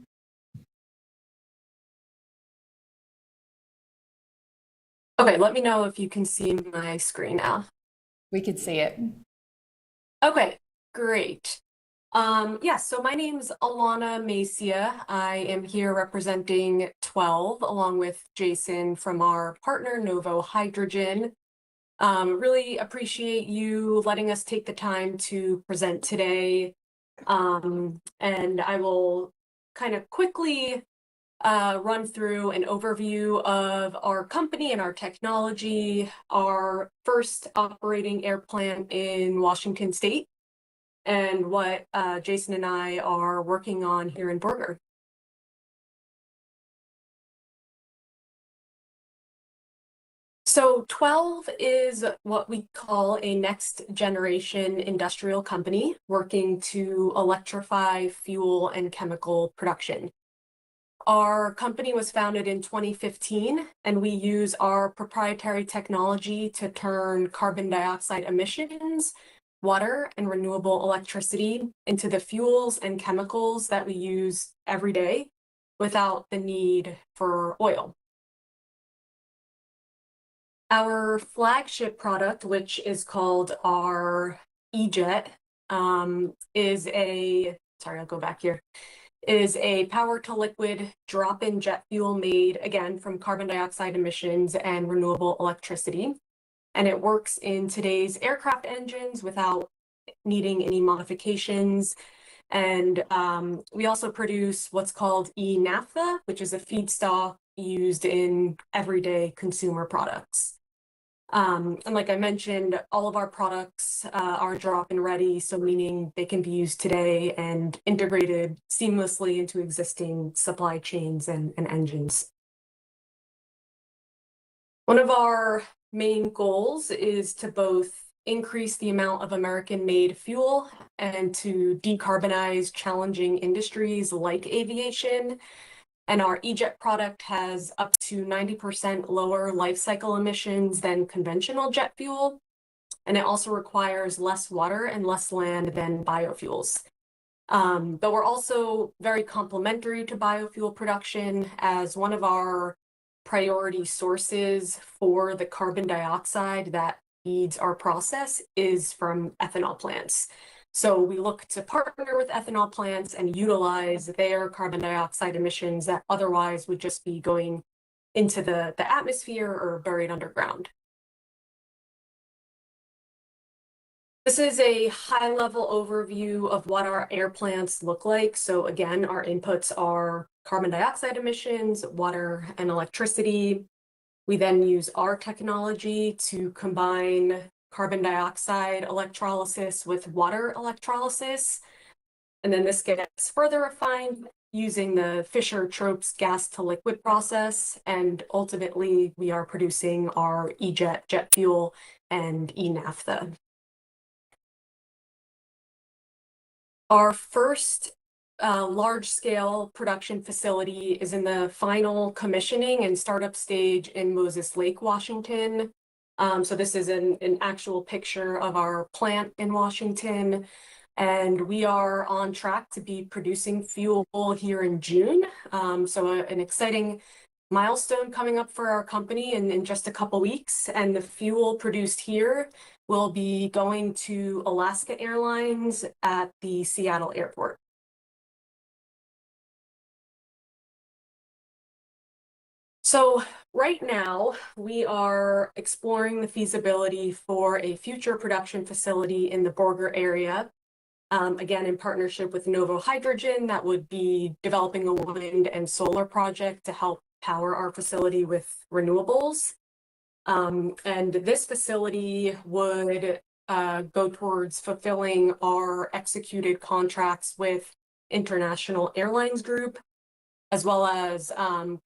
Okay, let me know if you can see my screen now. We can see it. Okay, great. Yeah, so my name's Alana Macia. I am here representing 12 along with Jason from our partner Novo Hydrogen. Really appreciate you letting us take the time to present today. And I will kind of quickly run through an overview of our company and our technology, our first operating air plant in Washington State, and what Jason and I are working on here in Borger. So 12 is what we call a next generation industrial company working to electrify fuel and chemical production. Our company was founded in 2015, and we use our proprietary technology to turn carbon dioxide emissions, water, and renewable electricity into the fuels and chemicals that we use every day without the need for oil. Our flagship product, which is called our E-Jet, is a power to liquid drop-in jet fuel made, again, from carbon dioxide emissions and renewable electricity. And it works in today's aircraft engines without needing any modifications. And we also produce what's called e-naphtha, which is a feedstock used in everyday consumer products. And like I mentioned, all of our products are drop and ready, so meaning they can be used today and integrated seamlessly into existing supply chains and engines. One of our main goals is to both increase the amount of American-made fuel and to decarbonize challenging industries like aviation. And our E-Jet product has up to 90% lower life cycle emissions than conventional jet fuel. And it also requires less water and less land than biofuels. But we're also very complementary to biofuel production, as one of our priority sources for the carbon dioxide that feeds our process is from ethanol plants. So we look to partner with ethanol plants and utilize their carbon dioxide emissions that otherwise would just be going into the atmosphere or buried underground. This is a high-level overview of what our air plants look like. So again, our inputs are carbon dioxide emissions, water, and electricity. We then use our technology to combine carbon dioxide electrolysis with water electrolysis. And then this gets further refined using the Fischer-Tropsch gas to liquid process. And ultimately, we are producing our E-Jet jet fuel and E-naphtha. Our first large-scale production facility is in the final commissioning and startup stage in Moses Lake, Washington. So this is an actual picture of our plant in Washington, and we are on track to be producing fuel here in June. So an exciting milestone coming up for our company in just a couple weeks, and the fuel produced here will be going to Alaska Airlines at the Seattle airport. So right now, we are exploring the feasibility for a future production facility in the Borger area. Again, in partnership with Novo Hydrogen, that would be developing a wind and solar project to help power our facility with renewables. And this facility would go towards fulfilling our executed contracts with International Airlines Group, as well as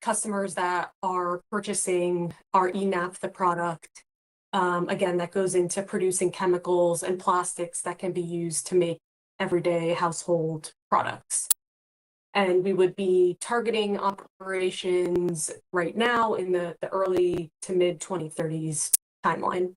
customers that are purchasing our E-naphtha product. Again, that goes into producing chemicals and plastics that can be used to make everyday household products. And we would be targeting operations right now in the early to mid 2030s timeline.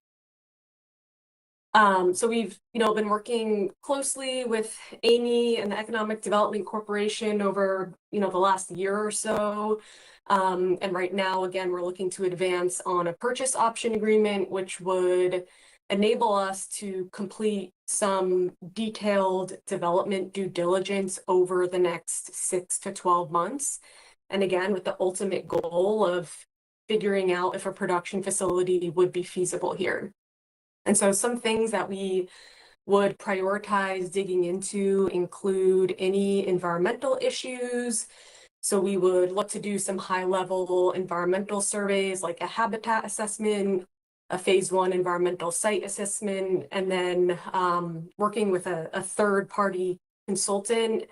So we've, been working closely with Amy and the Economic Development Corporation over, the last year or so. And right now, again, we're looking to advance on a purchase option agreement, which would enable us to complete some detailed development due diligence over the next 6 to 12 months. And again, with the ultimate goal of figuring out if a production facility would be feasible here. And so some things that we would prioritize digging into include any environmental issues. So we would look to do some high-level environmental surveys like a habitat assessment, a phase 1 environmental site assessment, and then working with a third-party consultant,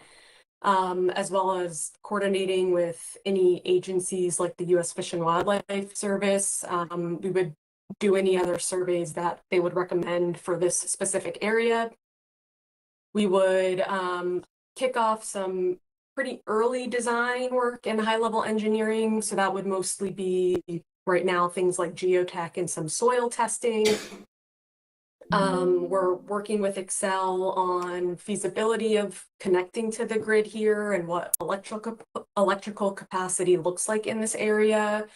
as well as coordinating with any agencies like the U.S. Fish and Wildlife Service. We would do any other surveys that they would recommend for this specific area. We would kick off some pretty early design work and high-level engineering. So that would mostly be right now things like geotech and some soil testing. We're working with Excel on feasibility of connecting to the grid here and what electrical capacity looks like in this area.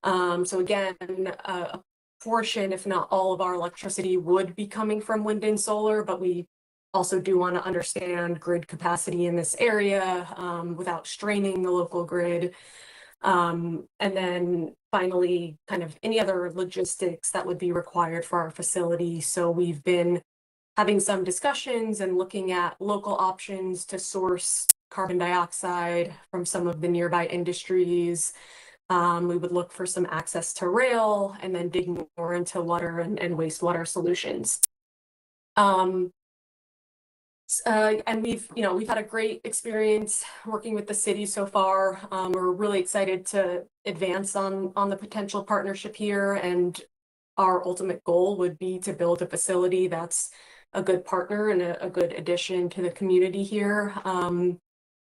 So again, a portion, if not all of our electricity would be coming from wind and solar, but we also do want to understand grid capacity in this area without straining the local grid. And then finally, kind of any other logistics that would be required for our facility. So we've been having some discussions and looking at local options to source carbon dioxide from some of the nearby industries. We would look for some access to rail and then dig more into water and wastewater solutions. And we've had a great experience working with the city so far. We're really excited to advance on the potential partnership here, and our ultimate goal would be to build a facility that's a good partner and a good addition to the community here.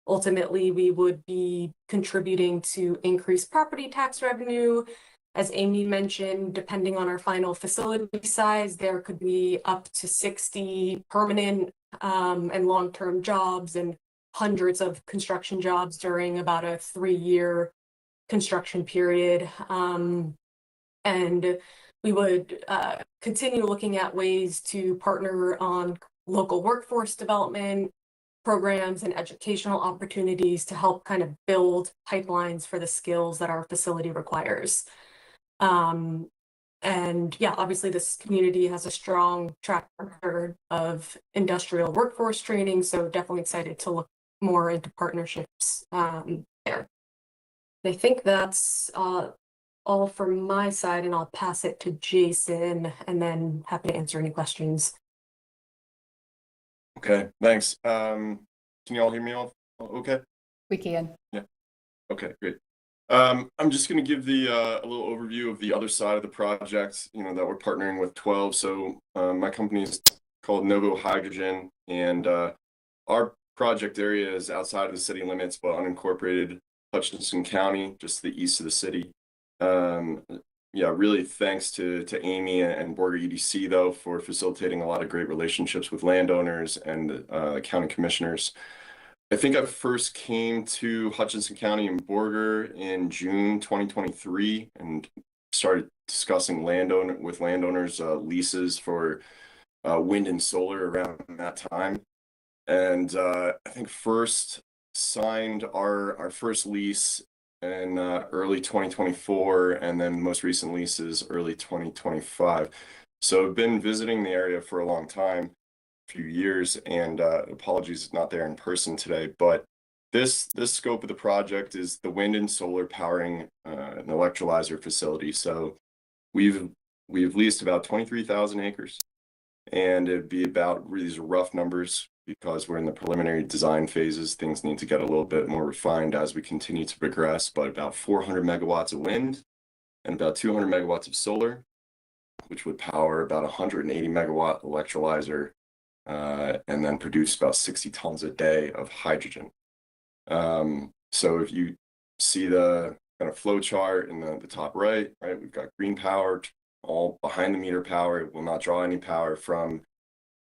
Ultimately, we would be contributing to increased property tax revenue. As Amy mentioned, depending on our final facility size, there could be up to 60 permanent and long-term jobs and hundreds of construction jobs during about a 3-year construction period. And we would continue looking at ways to partner on local workforce development programs and educational opportunities to help kind of build pipelines for the skills that our facility requires. And yeah, obviously this community has a strong track record of industrial workforce training, so definitely excited to look more into partnerships there. I think that's all from my side, and I'll pass it to Jason, and then happy to answer any questions. Okay, thanks. Can you all hear me all okay? We can. Okay, great. I'm just going to give the a little overview of the other side of the project, that we're partnering with 12. So my company is called Novo Hydrogen, and our project area is outside of the city limits, but unincorporated Hutchinson County, just to the east of the city. Yeah, really thanks to Amy and Borger EDC, though, for facilitating a lot of great relationships with landowners and the county commissioners. I think I first came to Hutchinson County and Borger in June 2023 and started discussing with landowners leases for wind and solar around that time. And I think first signed our first lease in early 2024, and then most recent lease is early 2025. So I've been visiting the area for a long time, few years, and apologies it's not there in person today, but this scope of the project is the wind and solar powering an electrolyzer facility. So we've leased about 23,000 acres, and it'd be about, these are rough numbers because we're in the preliminary design phases. Things need to get a little bit more refined as we continue to progress, but about 400 megawatts of wind and about 200 megawatts of solar, which would power about 180 megawatt electrolyzer and then produce about 60 tons a day of hydrogen. So if you see the kind of flow chart in the top right, we've got green power, all behind the meter power. It will not draw any power from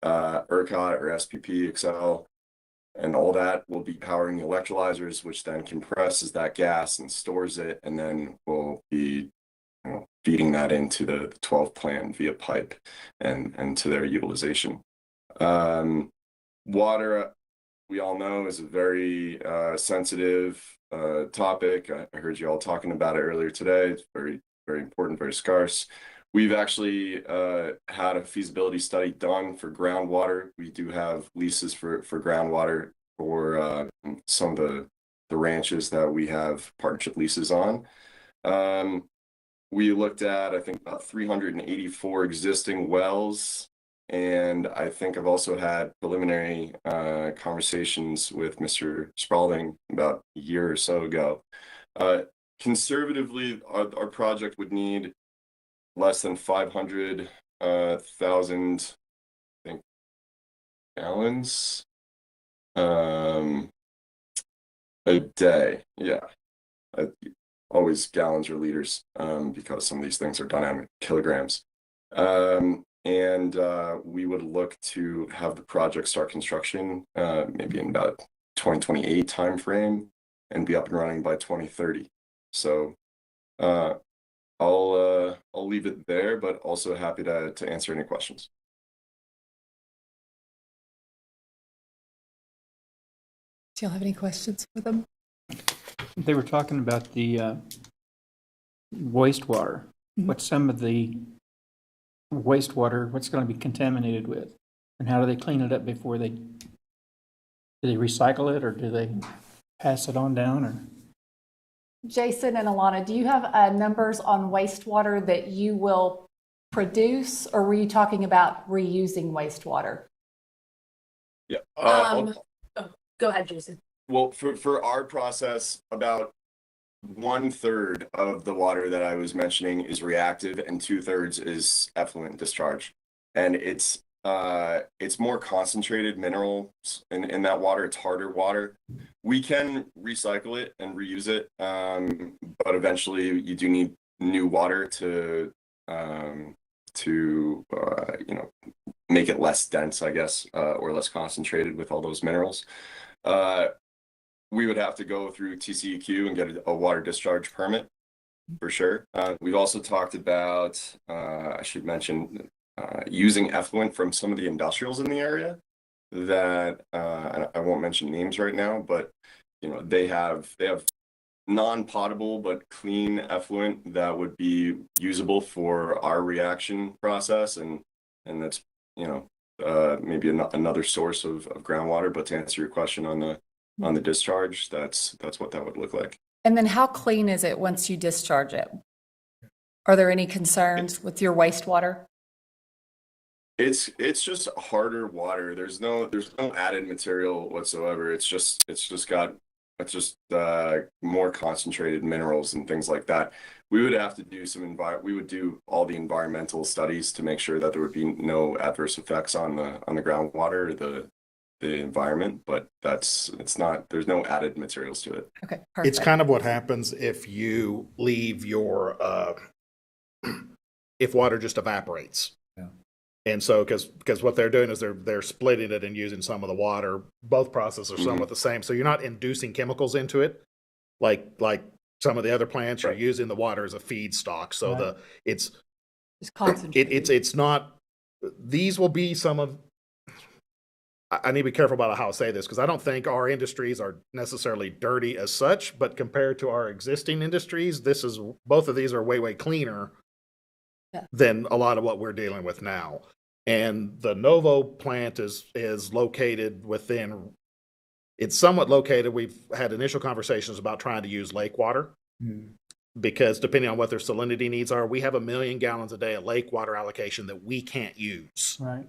ERCOT or SPP, Excel, and all that will be powering the electrolyzers, which then compresses that gas and stores it, and then will be feeding that into the 12 plant via pipe and to their utilization. Water, we all know, is a very sensitive topic. I heard you all talking about it earlier today. It's very, very important, very scarce. We've actually had a feasibility study done for groundwater. We do have leases for groundwater for some of the ranches that we have partnership leases on. We looked at, I think, about 384 existing wells. And I think I've also had preliminary conversations with Mr. Spalding about a year or so ago. Conservatively, our project would need less than 500,000, I think, gallons a day. Yeah, always gallons or liters because some of these things are done in kilograms. And we would look to have the project start construction maybe in about 2028 timeframe and be up and running by 2030. So I'll leave it there, but also happy to answer any questions. Do you have any questions for them? They were talking about the wastewater. What's some of the wastewater, what's going to be contaminated with? And how do they clean it up before do they recycle it, or do they pass it on down, or? Jason and Alana, do you have numbers on wastewater that you will produce, or were you talking about reusing wastewater? Yeah. Go ahead, Jason. Well, for our process, about 1/3 of the water that I was mentioning is reactive, and 2/3 is effluent discharge. And it's more concentrated minerals in that water. It's harder water. We can recycle it and reuse it, but eventually you do need new water to make it less dense, I guess, or less concentrated with all those minerals. We would have to go through TCEQ and get a water discharge permit for sure. We've also talked about, I should mention, using effluent from some of the industrials in the area that I won't mention names right now, but they have non-potable but clean effluent that would be usable for our reaction process, and that's maybe another source of groundwater. But to answer your question on the discharge, that's what that would look like. And then how clean is it once you discharge it? Are there any concerns with your wastewater? It's just harder water. There's no added material whatsoever. It's just more concentrated minerals and things like that. We would have to do we would do all the environmental studies to make sure that there would be no adverse effects on the groundwater or the environment, but there's no added materials to it. Okay, perfect. It's kind of what happens if you leave your if water just evaporates. Yeah. And so, because what they're doing is they're splitting it and using some of the water. Both processes are somewhat the same. So you're not inducing chemicals into it, like some of the other plants. You're using the water as a feedstock. So It's concentrated. it's not. These will be some of. I need to be careful about how I say this, because I don't think our industries are necessarily dirty as such, but compared to our existing industries, both of these are way cleaner than a lot of what we're dealing with now. And the Novo plant is located within. It's somewhat located. We've had initial conversations about trying to use lake water, because depending on what their salinity needs are, we have 1 million gallons a day of lake water allocation that we can't use. Right.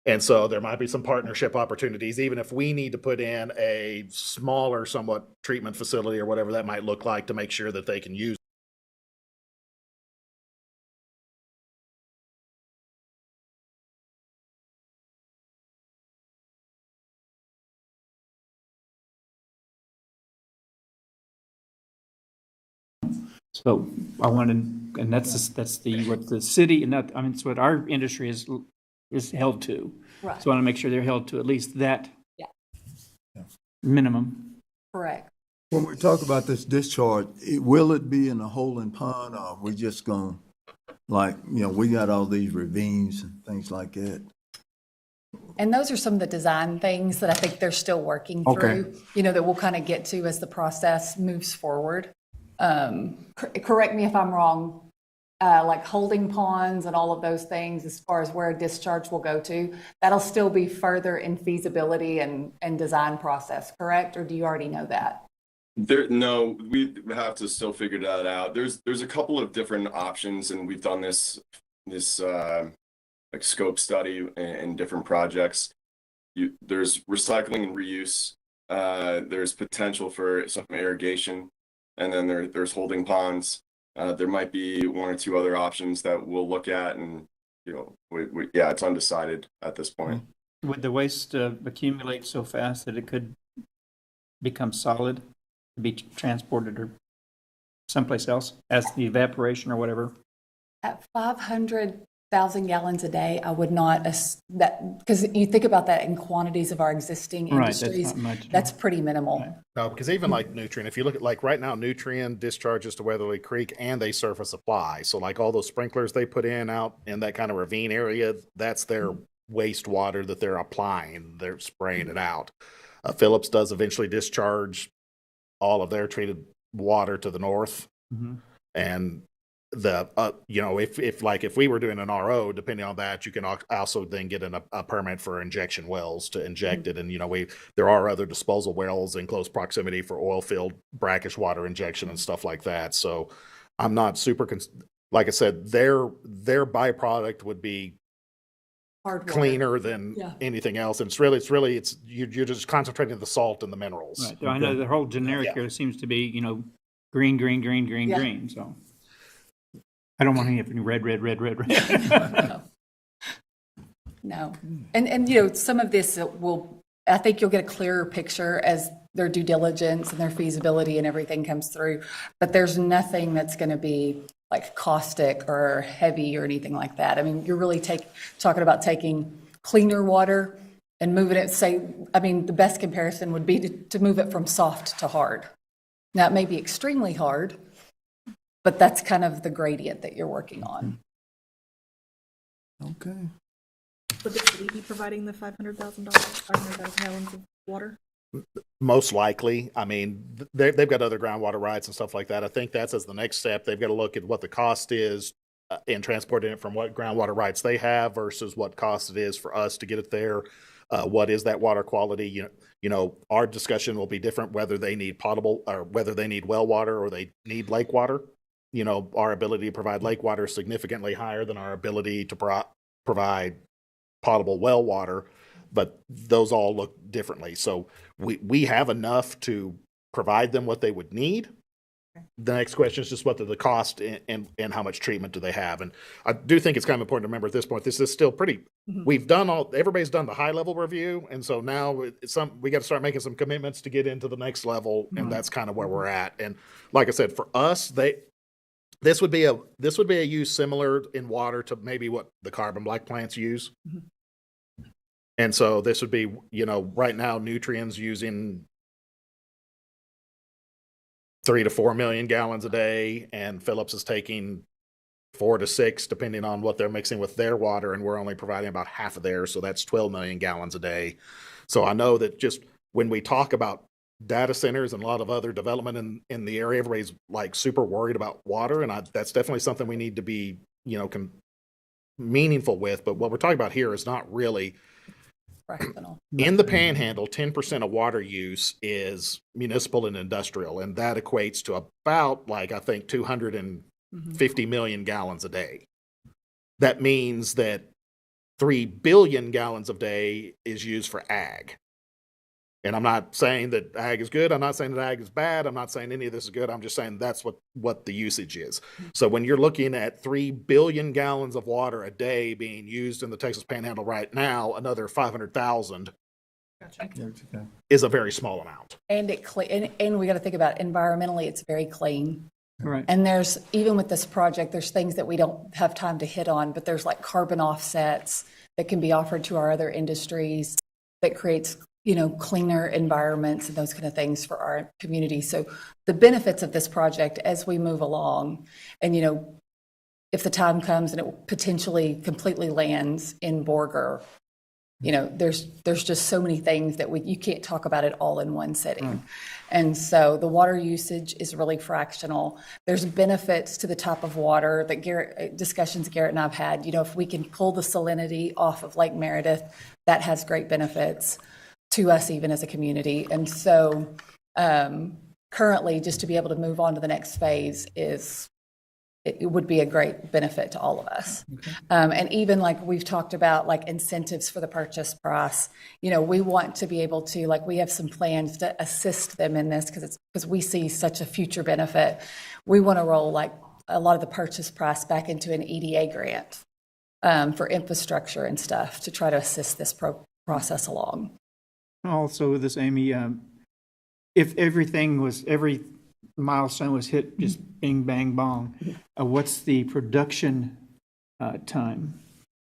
And so there might be some partnership opportunities, even if we need to put in a smaller, somewhat treatment facility or whatever that might look like, to make sure that they can use. So I wanted, and that's what the city, and that, I mean, it's what our industry is held to. Right. So I want to make sure they're held to at least that Yeah. minimum. Correct. When we talk about this discharge, will it be in a holding pond, or are we just going, we got all these ravines and things like that? And those are some of the design things that I think they're still working through, that we'll kind of get to as the process moves forward. Correct me if I'm wrong, like holding ponds and all of those things, as far as where a discharge will go to, that'll still be further in feasibility and design process, correct? Or do you already know that? No, we have to still figure that out. There's a couple of different options, and we've done this like scope study in different projects. There's recycling and reuse. There's potential for some irrigation, and then there's holding ponds. There might be one or two other options that we'll look at, and it's undecided at this point. Would the waste accumulate so fast that it could become solid, be transported or someplace else as the evaporation or whatever? At 500,000 gallons a day, I would not, because you think about that in quantities of our existing industries, that's not much. that's pretty minimal. Right. No, because even like Nutrien, if you look at like right now, Nutrien discharges to Weatherly Creek and they surface supply. So like all those sprinklers they put in out in that kind of ravine area, that's their wastewater that they're applying. They're spraying it out. Phillips does eventually discharge all of their treated water to the north. Mhm. And if we were doing an RO, depending on that, you can also then get a permit for injection wells to inject it. And, there are other disposal wells in close proximity for oil field brackish water injection and stuff like that. So I'm not super, like I said, their byproduct would be Hard water. cleaner than Yeah. anything else. And you're just concentrating the salt and the minerals. Right, I know the whole generic Yeah. here seems to be, green, green, green, green, Yeah. green, so. I don't want any of any red, red, red, red, red. No. And some of this I think you'll get a clearer picture as their due diligence and their feasibility and everything comes through. But there's nothing that's going to be like caustic or heavy or anything like that. I mean, you're really talking about taking cleaner water and moving it, the best comparison would be to move it from soft to hard. Now, it may be extremely hard, but that's kind of the gradient that you're working on. Okay. Would the city be providing the $500,000, 500,000 gallons of water? Most likely. I mean, they've got other groundwater rights and stuff like that. I think that's as the next step. They've got to look at what the cost is in transporting it from what groundwater rights they have versus what cost it is for us to get it there. What is that water quality? Our discussion will be different whether they need potable or whether they need well water or they need lake water. Our ability to provide lake water is significantly higher than our ability to provide potable well water, but those all look differently. So we have enough to provide them what they would need. The next question is just what the cost and how much treatment do they have. And I do think it's kind of important to remember at this point, this is still pretty, everybody's done the high level review. And so now we got to start making some commitments to get into the next level. And that's kind of where we're at. And like I said, for us, this would be a use similar in water to maybe what the carbon black plants use. And so this would be, right now Nutrien's using 3 to 4 million gallons a day, and Phillips is taking 4 to 6, depending on what they're mixing with their water, and we're only providing about half of theirs, so that's 12 million gallons a day. So I know that just when we talk about data centers and a lot of other development in the area, everybody's like super worried about water, and that's definitely something we need to be, meaningful with. But what we're talking about here is not really. Fractional. In the Panhandle, 10% of water use is municipal and industrial, and that equates to about, I think, 250 million gallons a day. That means that 3 billion gallons a day is used for ag. And I'm not saying that ag is good. I'm not saying that ag is bad. I'm not saying any of this is good. I'm just saying that's what the usage is. So when you're looking at 3 billion gallons of water a day being used in the Texas Panhandle right now, another 500,000 is a very small amount. And and we got to think about environmentally, it's very clean. Right. And there's, even with this project, there's things that we don't have time to hit on, but there's like carbon offsets that can be offered to our other industries that creates cleaner environments and those kind of things for our community. So the benefits of this project as we move along, and if the time comes and it potentially completely lands in Borger, there's just so many things that you can't talk about it all in one sitting. And so the water usage is really fractional. There's benefits to the type of water that Garrett and I've had. If we can pull the salinity off of Lake Meredith, that has great benefits to us even as a community. And so currently, just to be able to move on to the next phase it would be a great benefit to all of us. And even like we've talked about, like incentives for the purchase price, we want to be able to, we have some plans to assist them in this because we see such a future benefit. We want to roll a lot of the purchase price back into an EDA grant for infrastructure and stuff to try to assist this process along. Also with this, Amy, if every milestone was hit just bing, bang, bong, what's the production time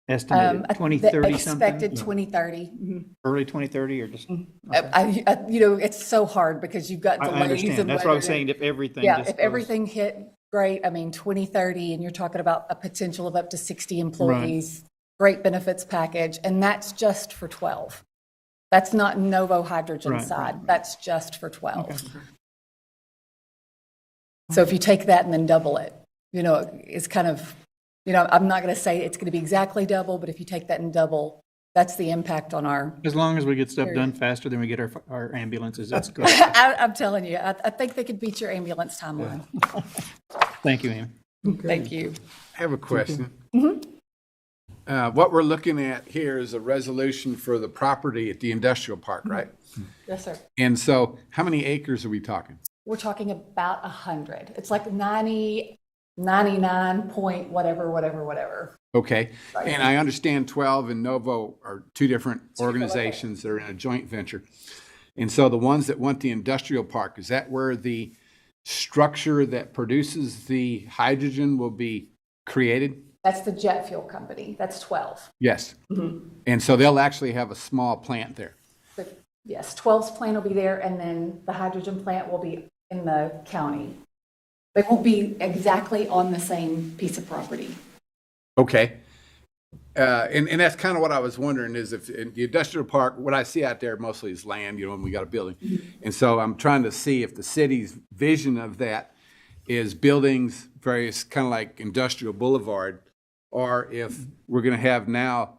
estimated? 2030 something? Expected 2030. Early 2030 or just? It's so hard because you've got delays. I understand. That's what I was saying. If everything if everything hit great, 2030, and you're talking about a potential of up to 60 employees, great benefits package, and that's just for 12. That's not Novo hydrogen side. Right. That's just for 12. Okay. So if you take that and then double it, is kind of, I'm not going to say it's going to be exactly double, but if you take that and double, that's the impact on our, As long as we get stuff done faster than we get our ambulances, that's good. I'm telling you, I think they could beat your ambulance timeline. Thank you, Amy. Thank you. I have a question. What we're looking at here is a resolution for the property at the industrial park, right? Yes, sir. And so how many acres are we talking? We're talking about 100. It's like 90, 99 point whatever. Okay, and I understand 12 and Novo are two different organizations that are in a joint venture. And so the ones that want the industrial park, is that where the structure that produces the hydrogen will be created? That's the jet fuel company. That's 12. Yes. And so they'll actually have a small plant there. But yes, 12's plant will be there, and then the hydrogen plant will be in the county. They won't be exactly on the same piece of property. Okay. And that's kind of what I was wondering is if in the industrial park, what I see out there mostly is land, and we got a building. And so I'm trying to see if the city's vision of that is buildings, various kind of like industrial boulevard, or if we're going to have now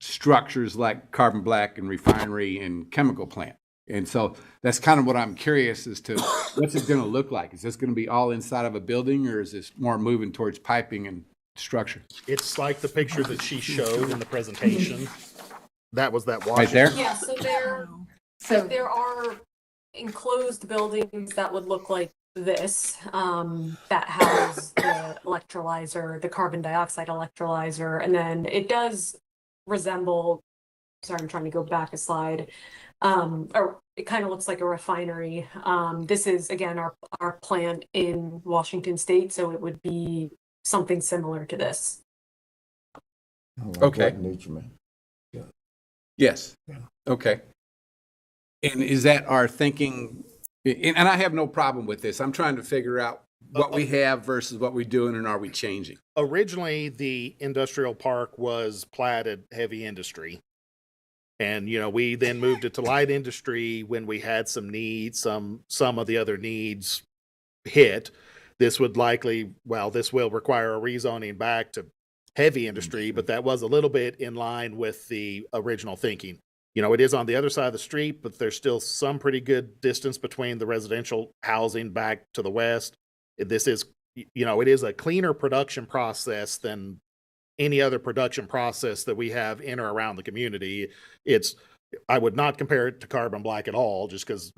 structures like carbon black and refinery and chemical plant. And so that's kind of what I'm curious as to what's it going to look like? Is this going to be all inside of a building, or is this more moving towards piping and structure? It's like the picture that she showed in the presentation. That was that Right there? Yeah, so there are enclosed buildings that would look like this, that house the electrolyzer, the carbon dioxide electrolyzer, and then it does resemble, sorry, I'm trying to go back a slide, or it kind of looks like a refinery. This is, again, our plant in Washington State, so it would be something similar to this. Okay. Nutriment. Yes. Okay. And is that our thinking? And I have no problem with this. I'm trying to figure out what we have versus what we're doing, and are we changing? Originally, the industrial park was platted heavy industry. And, we then moved it to light industry when we had some needs, some of the other needs hit. This would this will require a rezoning back to heavy industry, but that was a little bit in line with the original thinking. It is on the other side of the street, but there's still some pretty good distance between the residential housing back to the west. This is, it is a cleaner production process than any other production process that we have in or around the community. I would not compare it to carbon black at all, just because,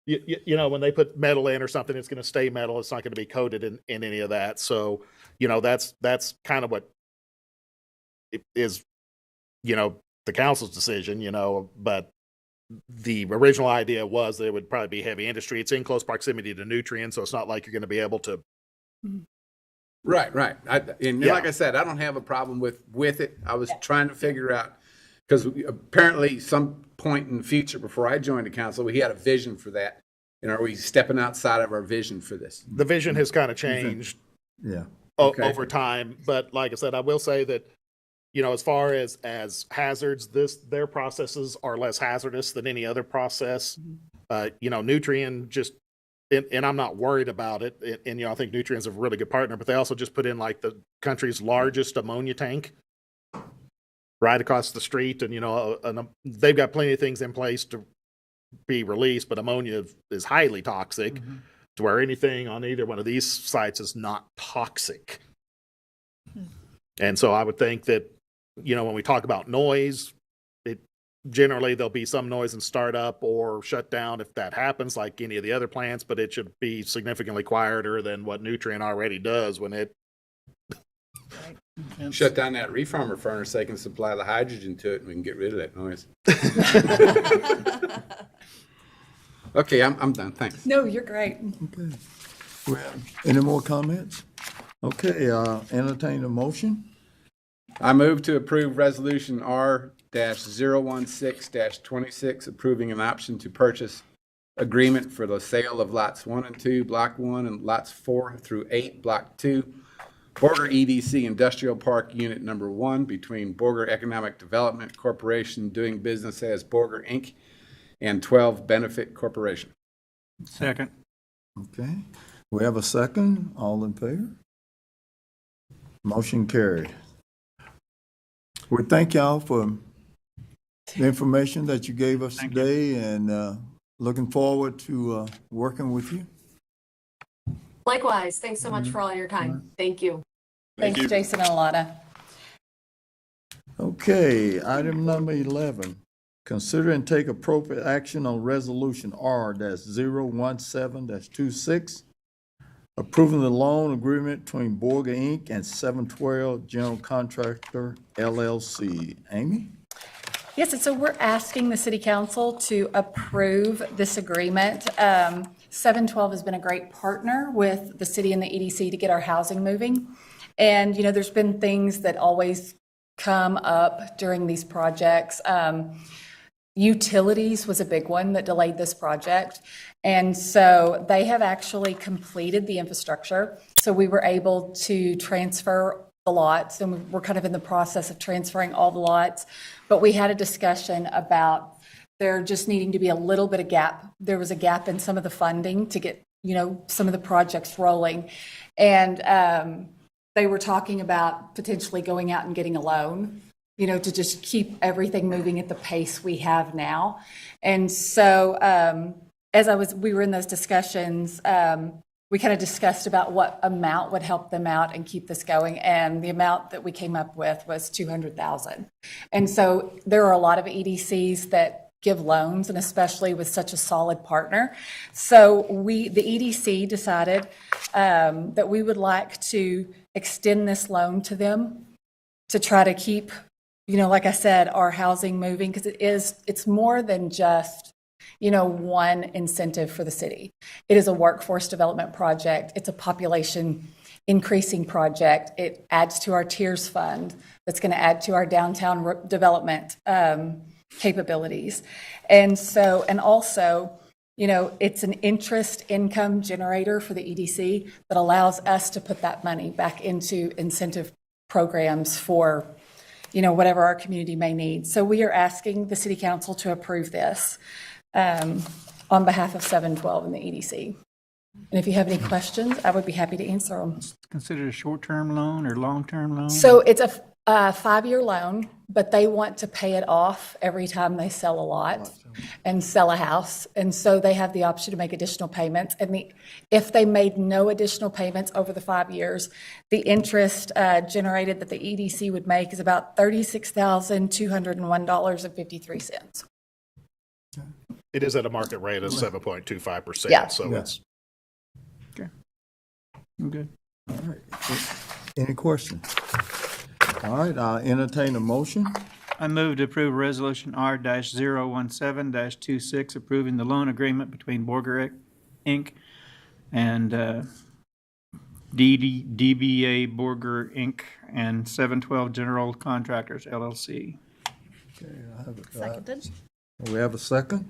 when they put metal in or something, it's going to stay metal. It's not going to be coated in any of that. So, that's kind of what it is, the council's decision, but the original idea was that it would probably be heavy industry. It's in close proximity to Nutrien, so it's not like you're going to be able to. Right. Like I said, I don't have a problem with it. I was trying to figure out, because apparently some point in the future before I joined the council, we had a vision for that. And are we stepping outside of our vision for this? The vision has kind of changed over time. But like I said, I will say that, as far as hazards, their processes are less hazardous than any other process. Nutrien just, and I'm not worried about it. And I think Nutrien's a really good partner, but they also just put in like the country's largest ammonia tank right across the street. And, they've got plenty of things in place to be released, but ammonia is highly toxic to where anything on either one of these sites is not toxic. And so I would think that, when we talk about noise, generally there'll be some noise in startup or shut down if that happens, like any of the other plants, but it should be significantly quieter than what Nutrien already does when it shut down that reformer furnace. They can supply the hydrogen to it, and we can get rid of that noise. Okay, I'm done. Thanks. No, you're great. Okay. Well, any more comments? Okay, entertain a motion. I move to approve resolution R-016-26, approving an option to purchase agreement for the sale of lots 1 and 2, block 1, and lots 4 through 8, block 2, Borger EDC Industrial Park Unit Number 1 between Borger Economic Development Corporation doing business as Borger Inc. and 12 Benefit Corporation. Second. Okay, we have a second. All in favor? Motion carried. We thank y'all for the information that you gave us Thank you. today, and looking forward to working with you. Likewise, thanks so much for all your time. Thank you. Thank Thanks, you. Jason and Alana. Okay, item number 11. Consider and take appropriate action on resolution R-017-26, approving the loan agreement between Borger Inc. and 712 General Contractor LLC. Amy? Yes, and so we're asking the city council to approve this agreement. 712 has been a great partner with the city and the EDC to get our housing moving. And, there's been things that always come up during these projects. Utilities was a big one that delayed this project. And so they have actually completed the infrastructure. So we were able to transfer the lots, and we're kind of in the process of transferring all the lots. But we had a discussion about there just needing to be a little bit of gap. There was a gap in some of the funding to get, some of the projects rolling. And they were talking about potentially going out and getting a loan, to just keep everything moving at the pace we have now. And so we were in those discussions, we kind of discussed about what amount would help them out and keep this going. And the amount that we came up with was $200,000. And so there are a lot of EDCs that give loans, and especially with such a solid partner. So the EDC decided that we would like to extend this loan to them to try to keep, like I said, our housing moving, because it's more than just one incentive for the city. It is a workforce development project. It's a population increasing project. It adds to our tiers fund that's going to add to our downtown development capabilities. And also, it's an interest income generator for the EDC that allows us to put that money back into incentive programs for, whatever our community may need. So we are asking the city council to approve this on behalf of 712 and the EDC. And if you have any questions, I would be happy to answer them. Considered a short-term loan or long-term loan? So it's a 5-year loan, but they want to pay it off every time they sell a lot and sell a house. And so they have the option to make additional payments. And if they made no additional payments over the 5 years, the interest generated that the EDC would make is about $36,201.53. It is at a market rate of 7.25%. Yeah. So Yeah. it's I'm good. All right. Any questions? All right, I'll entertain a motion. I move to approve Resolution R-017-26, approving the loan agreement between Borger Inc. and DBA Borger Inc. and 712 General Contractors LLC. Okay, I have it. Seconded. We have a second?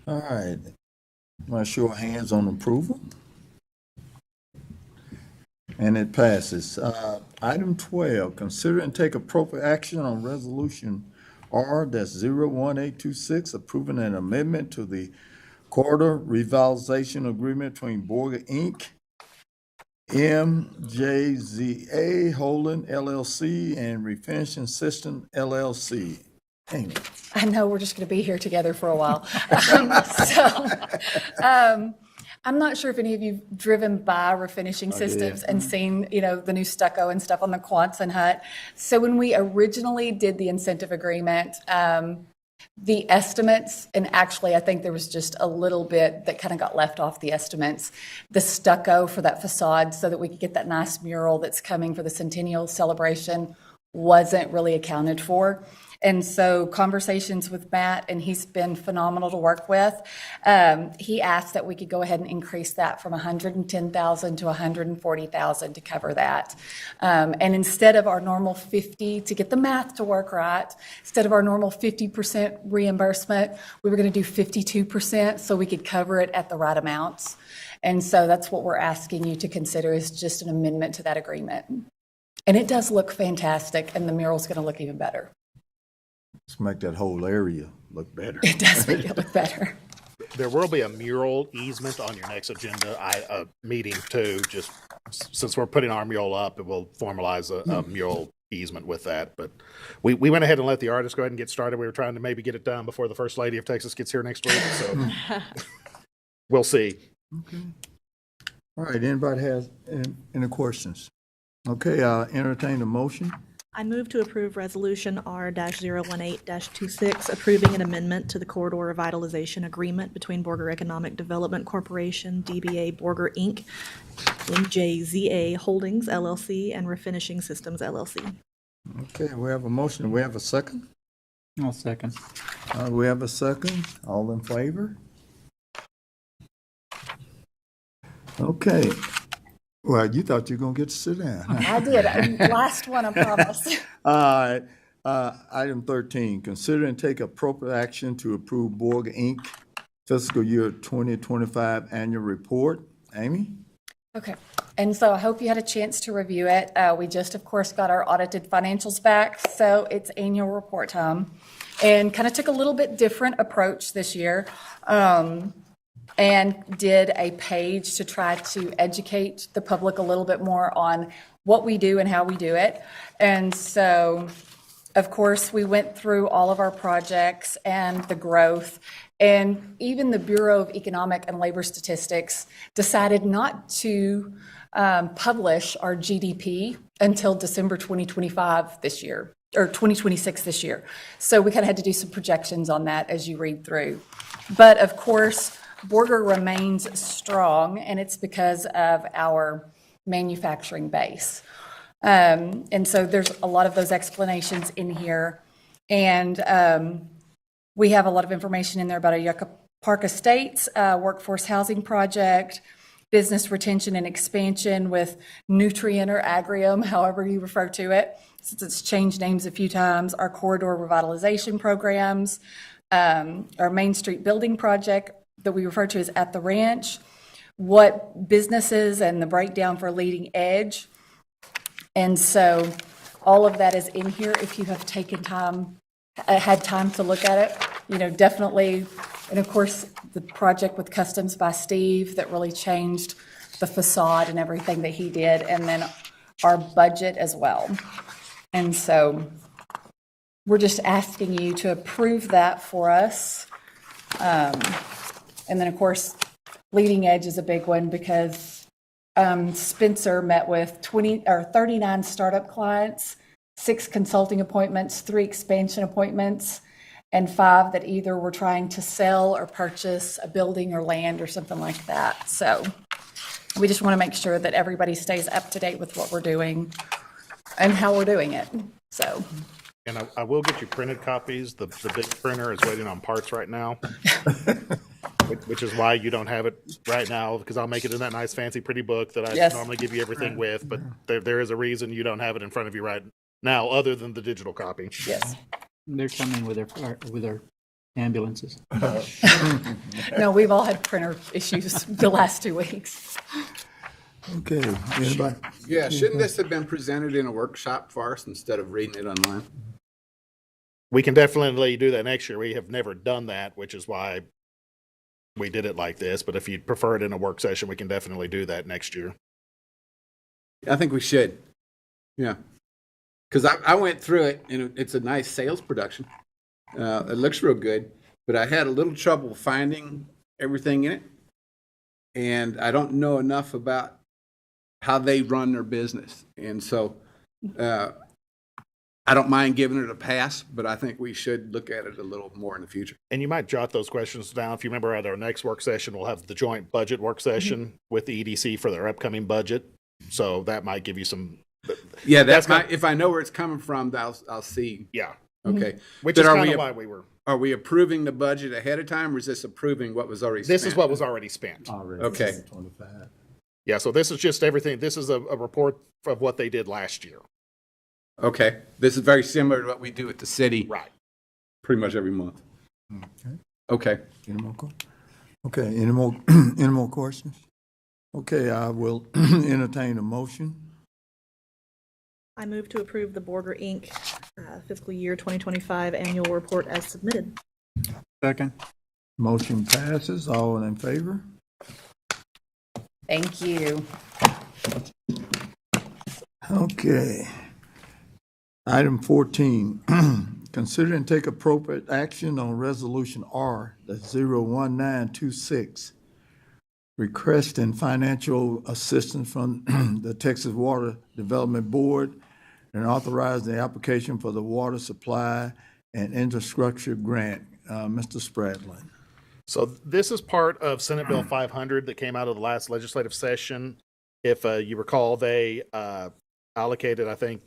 All right. Want to show of hands on approval? And it passes. Item 12, consider and take appropriate action on resolution R-01826, approving an amendment to the corridor revitalization agreement between Borger Inc., MJZA Holding LLC, and Refinishing System LLC. Amy. I know we're just going to be here together for a while. I'm not sure if any of you've driven by Refinishing Systems and seen, the new stucco and stuff on the Quonset hut. So when we originally did the incentive agreement, the estimates, and actually I think there was just a little bit that kind of got left off the estimates, the stucco for that facade so that we could get that nice mural that's coming for the centennial celebration wasn't really accounted for. And so conversations with Matt, and he's been phenomenal to work with. He asked that we could go ahead and increase that from $110,000 to $140,000 to cover that. And instead of our normal 50, to get the math to work right, instead of our normal 50% reimbursement, we were going to do 52% so we could cover it at the right amounts. And so that's what we're asking you to consider, is just an amendment to that agreement. And it does look fantastic, and the mural's going to look even better. Let's make that whole area look better. It does make it look better. there will be a mural easement on your next agenda meeting too. Just since we're putting our mural up, it will formalize a mural easement with that. But we went ahead and let the artists go ahead and get started. We were trying to maybe get it done before the First Lady of Texas gets here next week. So we'll see. Okay. All right, anybody has any questions? Okay, I'll entertain a motion. I move to approve Resolution R-018-26, approving an amendment to the Corridor Revitalization Agreement between Borger Economic Development Corporation, DBA Borger, Inc., MJZA Holdings, LLC, and Refinishing Systems, LLC. Okay, we have a motion. We have a second? I'll second. We have a second. All in favor? Okay. Well, you thought you were going to get to sit down. I did. Last one, I promise. All right. Item 13, consider and take appropriate action to approve Borger, Inc. fiscal year 2025 annual report. Amy? Okay, and so I hope you had a chance to review it. We just, of course, got our audited financials back, so it's annual report time. And kind of took a little bit different approach this year, and did a page to try to educate the public a little bit more on what we do and how we do it. And so, of course, we went through all of our projects and the growth, and even the Bureau of Economic and Labor Statistics decided not to publish our GDP until December 2025 this year, or 2026 this year. So we kind of had to do some projections on that as you read through. But of course, Borger remains strong, and it's because of our manufacturing base. And so there's a lot of those explanations in here. And we have a lot of information in there about our Yucca Park Estates workforce housing project, business retention and expansion with Nutrient or Agrium, however you refer to it, since it's changed names a few times, our corridor revitalization programs, our Main Street building project that we refer to as At the Ranch, what businesses and the breakdown for leading edge. And so all of that is in here if you have taken time, had time to look at it, definitely. And of course, the project with Customs by Steve that really changed the facade and everything that he did, and then our budget as well. And so we're just asking you to approve that for us. And then, of course, leading edge is a big one because Spencer met with 39 startup clients, 6 consulting appointments, 3 expansion appointments, and 5 that either were trying to sell or purchase a building or land or something like that. So we just want to make sure that everybody stays up to date with what we're doing and how we're doing it. So. And I will get you printed copies. The big printer is waiting on parts right now, which is why you don't have it right now, because I'll make it in that nice, fancy, pretty book that I normally give you everything with. But there is a reason you don't have it in front of you right now, other than the digital copy. Yes. They're coming with their ambulances. No, we've all had printer issues the last 2 weeks. Okay, anybody? Yeah, shouldn't this have been presented in a workshop for us instead of reading it online? We can definitely do that next year. We have never done that, which is why we did it like this. But if you'd prefer it in a work session, we can definitely do that next year. I think we should. Yeah. Because I went through it, and it's a nice sales production. It looks real good, but I had a little trouble finding everything in it. And I don't know enough about how they run their business. And so I don't mind giving it a pass, but I think we should look at it a little more in the future. And you might jot those questions down. If you remember, at our next work session, we'll have the joint budget work session with the EDC for their upcoming budget. So that might give you some. Yeah, that's if I know where it's coming from, I'll see. Yeah. Okay. Which But is kind of why we were. Are we approving the budget ahead of time, or is this approving what was already spent? This is what was already spent. Already. Okay. 25. Yeah, so this is just everything. This is a report of what they did last year. Okay. This is very similar to what we do at the city. Right. Pretty much every month. Okay. Okay. Any more? Okay, any more questions? Okay, I will entertain a motion. I move to approve the Borger, Inc. Fiscal year 2025 annual report as submitted. Second. Motion passes. All in favor? Thank you. Okay. Item 14, consider and take appropriate action on Resolution R, that's 01926, requesting financial assistance from the Texas Water Development Board and authorize the application for the Water Supply and Infrastructure Grant. Mr. Spradlin. So this is part of Senate Bill 500 that came out of the last legislative session. If you recall, they allocated, I think,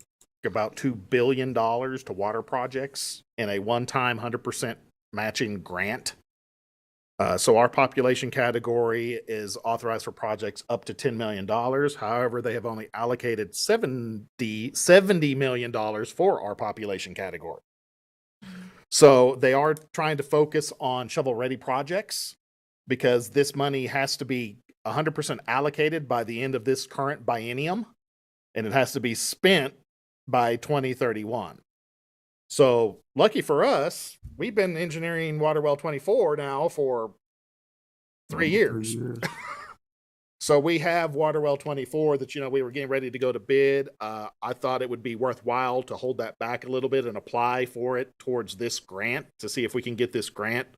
about $2 billion to water projects in a one-time 100% matching grant. So our population category is authorized for projects up to $10 million. However, they have only allocated $70 million for our population category. So they are trying to focus on shovel-ready projects because this money has to be 100% allocated by the end of this current biennium, and it has to be spent by 2031. So lucky for us, we've been engineering water well 24 now for 3 years. So we have water well 24 that, we were getting ready to go to bid. I thought it would be worthwhile to hold that back a little bit and apply for it towards this grant to see if we can get this grant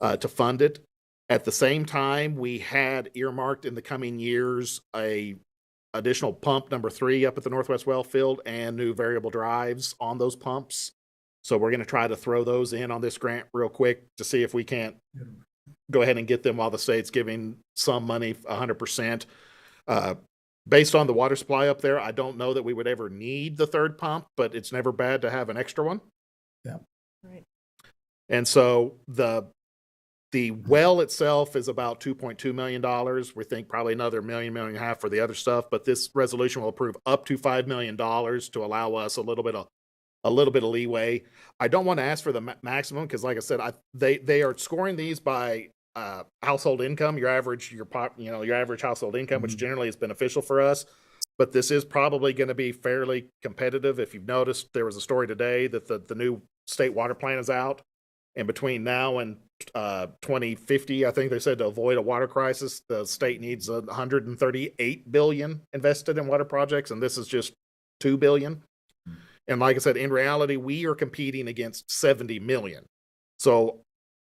to fund it. At the same time, we had earmarked in the coming years a additional pump number 3 up at the Northwest Well Field and new variable drives on those pumps. So we're going to try to throw those in on this grant real quick to see if we can't go ahead and get them while the state's giving some money 100%. Based on the water supply up there, I don't know that we would ever need the 3rd pump, but it's never bad to have an extra one. Yeah. Right. And so the well itself is about $2.2 million. We think probably another $1.5 million for the other stuff, but this resolution will approve up to $5 million to allow us a little bit of leeway. I don't want to ask for the maximum because, like I said, they are scoring these by household income, your average household income, which generally is beneficial for us. But this is probably going to be fairly competitive. If you've noticed, there was a story today that the new state water plan is out, and between now and 2050, I think they said, to avoid a water crisis, the state needs $138 billion invested in water projects, and this is just $2 billion. And like I said, in reality, we are competing against 70 million. So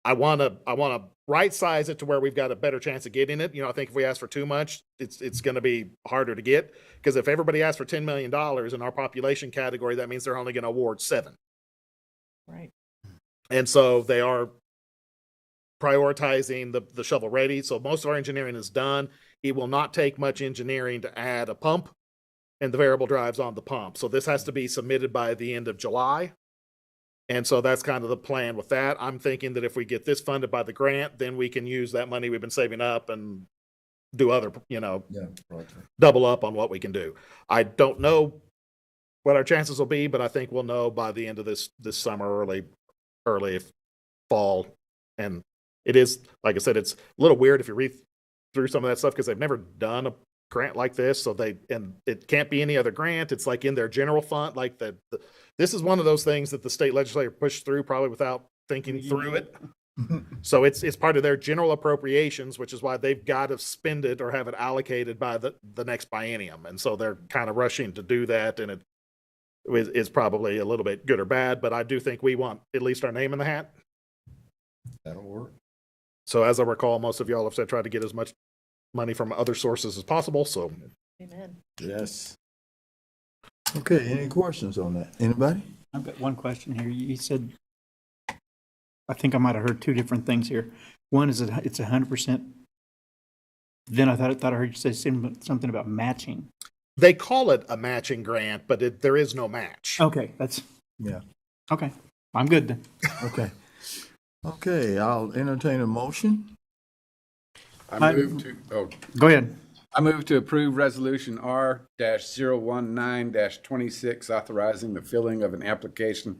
I want to right size it to where we've got a better chance of getting it. I think if we ask for too much, it's going to be harder to get, because if everybody asks for $10 million in our population category, that means they're only going to award 7. Right. And so they are prioritizing the shovel ready. So most of our engineering is done. It will not take much engineering to add a pump and the variable drives on the pump. So this has to be submitted by the end of July. And so that's kind of the plan with that. I'm thinking that if we get this funded by the grant, then we can use that money we've been saving up and do other, double up on what we can do. I don't know what our chances will be, but I think we'll know by the end of this summer, early fall. And it is, like I said, it's a little weird if you read through some of that stuff because they've never done a grant like this. So and it can't be any other grant. It's like in their general fund, like this is one of those things that the state legislature pushed through probably without thinking through it. So it's part of their general appropriations, which is why they've got to spend it or have it allocated by the next biennium. And so they're kind of rushing to do that. And it is probably a little bit good or bad, but I do think we want at least our name in the hat. That'll work. So as I recall, most of y'all have said try to get as much money from other sources as possible. So Amen. Yes. Okay, any questions on that? Anybody? I've got one question here. You said, I think I might have heard 2 different things here. One is that it's 100%. Then I thought I heard you say something about matching. they call it a matching grant, but there is no match. Okay, okay. I'm good then. Okay. Okay, I'll entertain a motion. I move to, Go ahead. I move to approve Resolution R-019-26, authorizing the filling of an application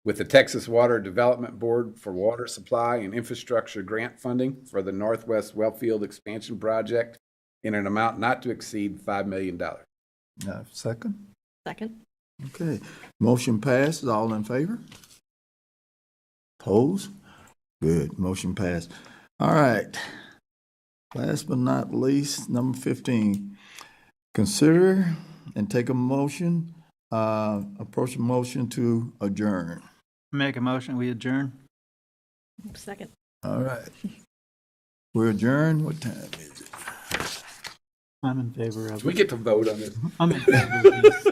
with the Texas Water Development Board for water supply and infrastructure grant funding for the Northwest Wellfield Expansion Project in an amount not to exceed $5 million. Second? Second. Okay, motion passes. All in favor? Opposed? Good, motion passed. All right. Last but not least, number 15, consider and take a motion, approach a motion to adjourn. Make a motion, we adjourn. Second. All right. We're adjourned. What time is it? I'm in favor of Do we it. get to vote on this? I'm in favor of this.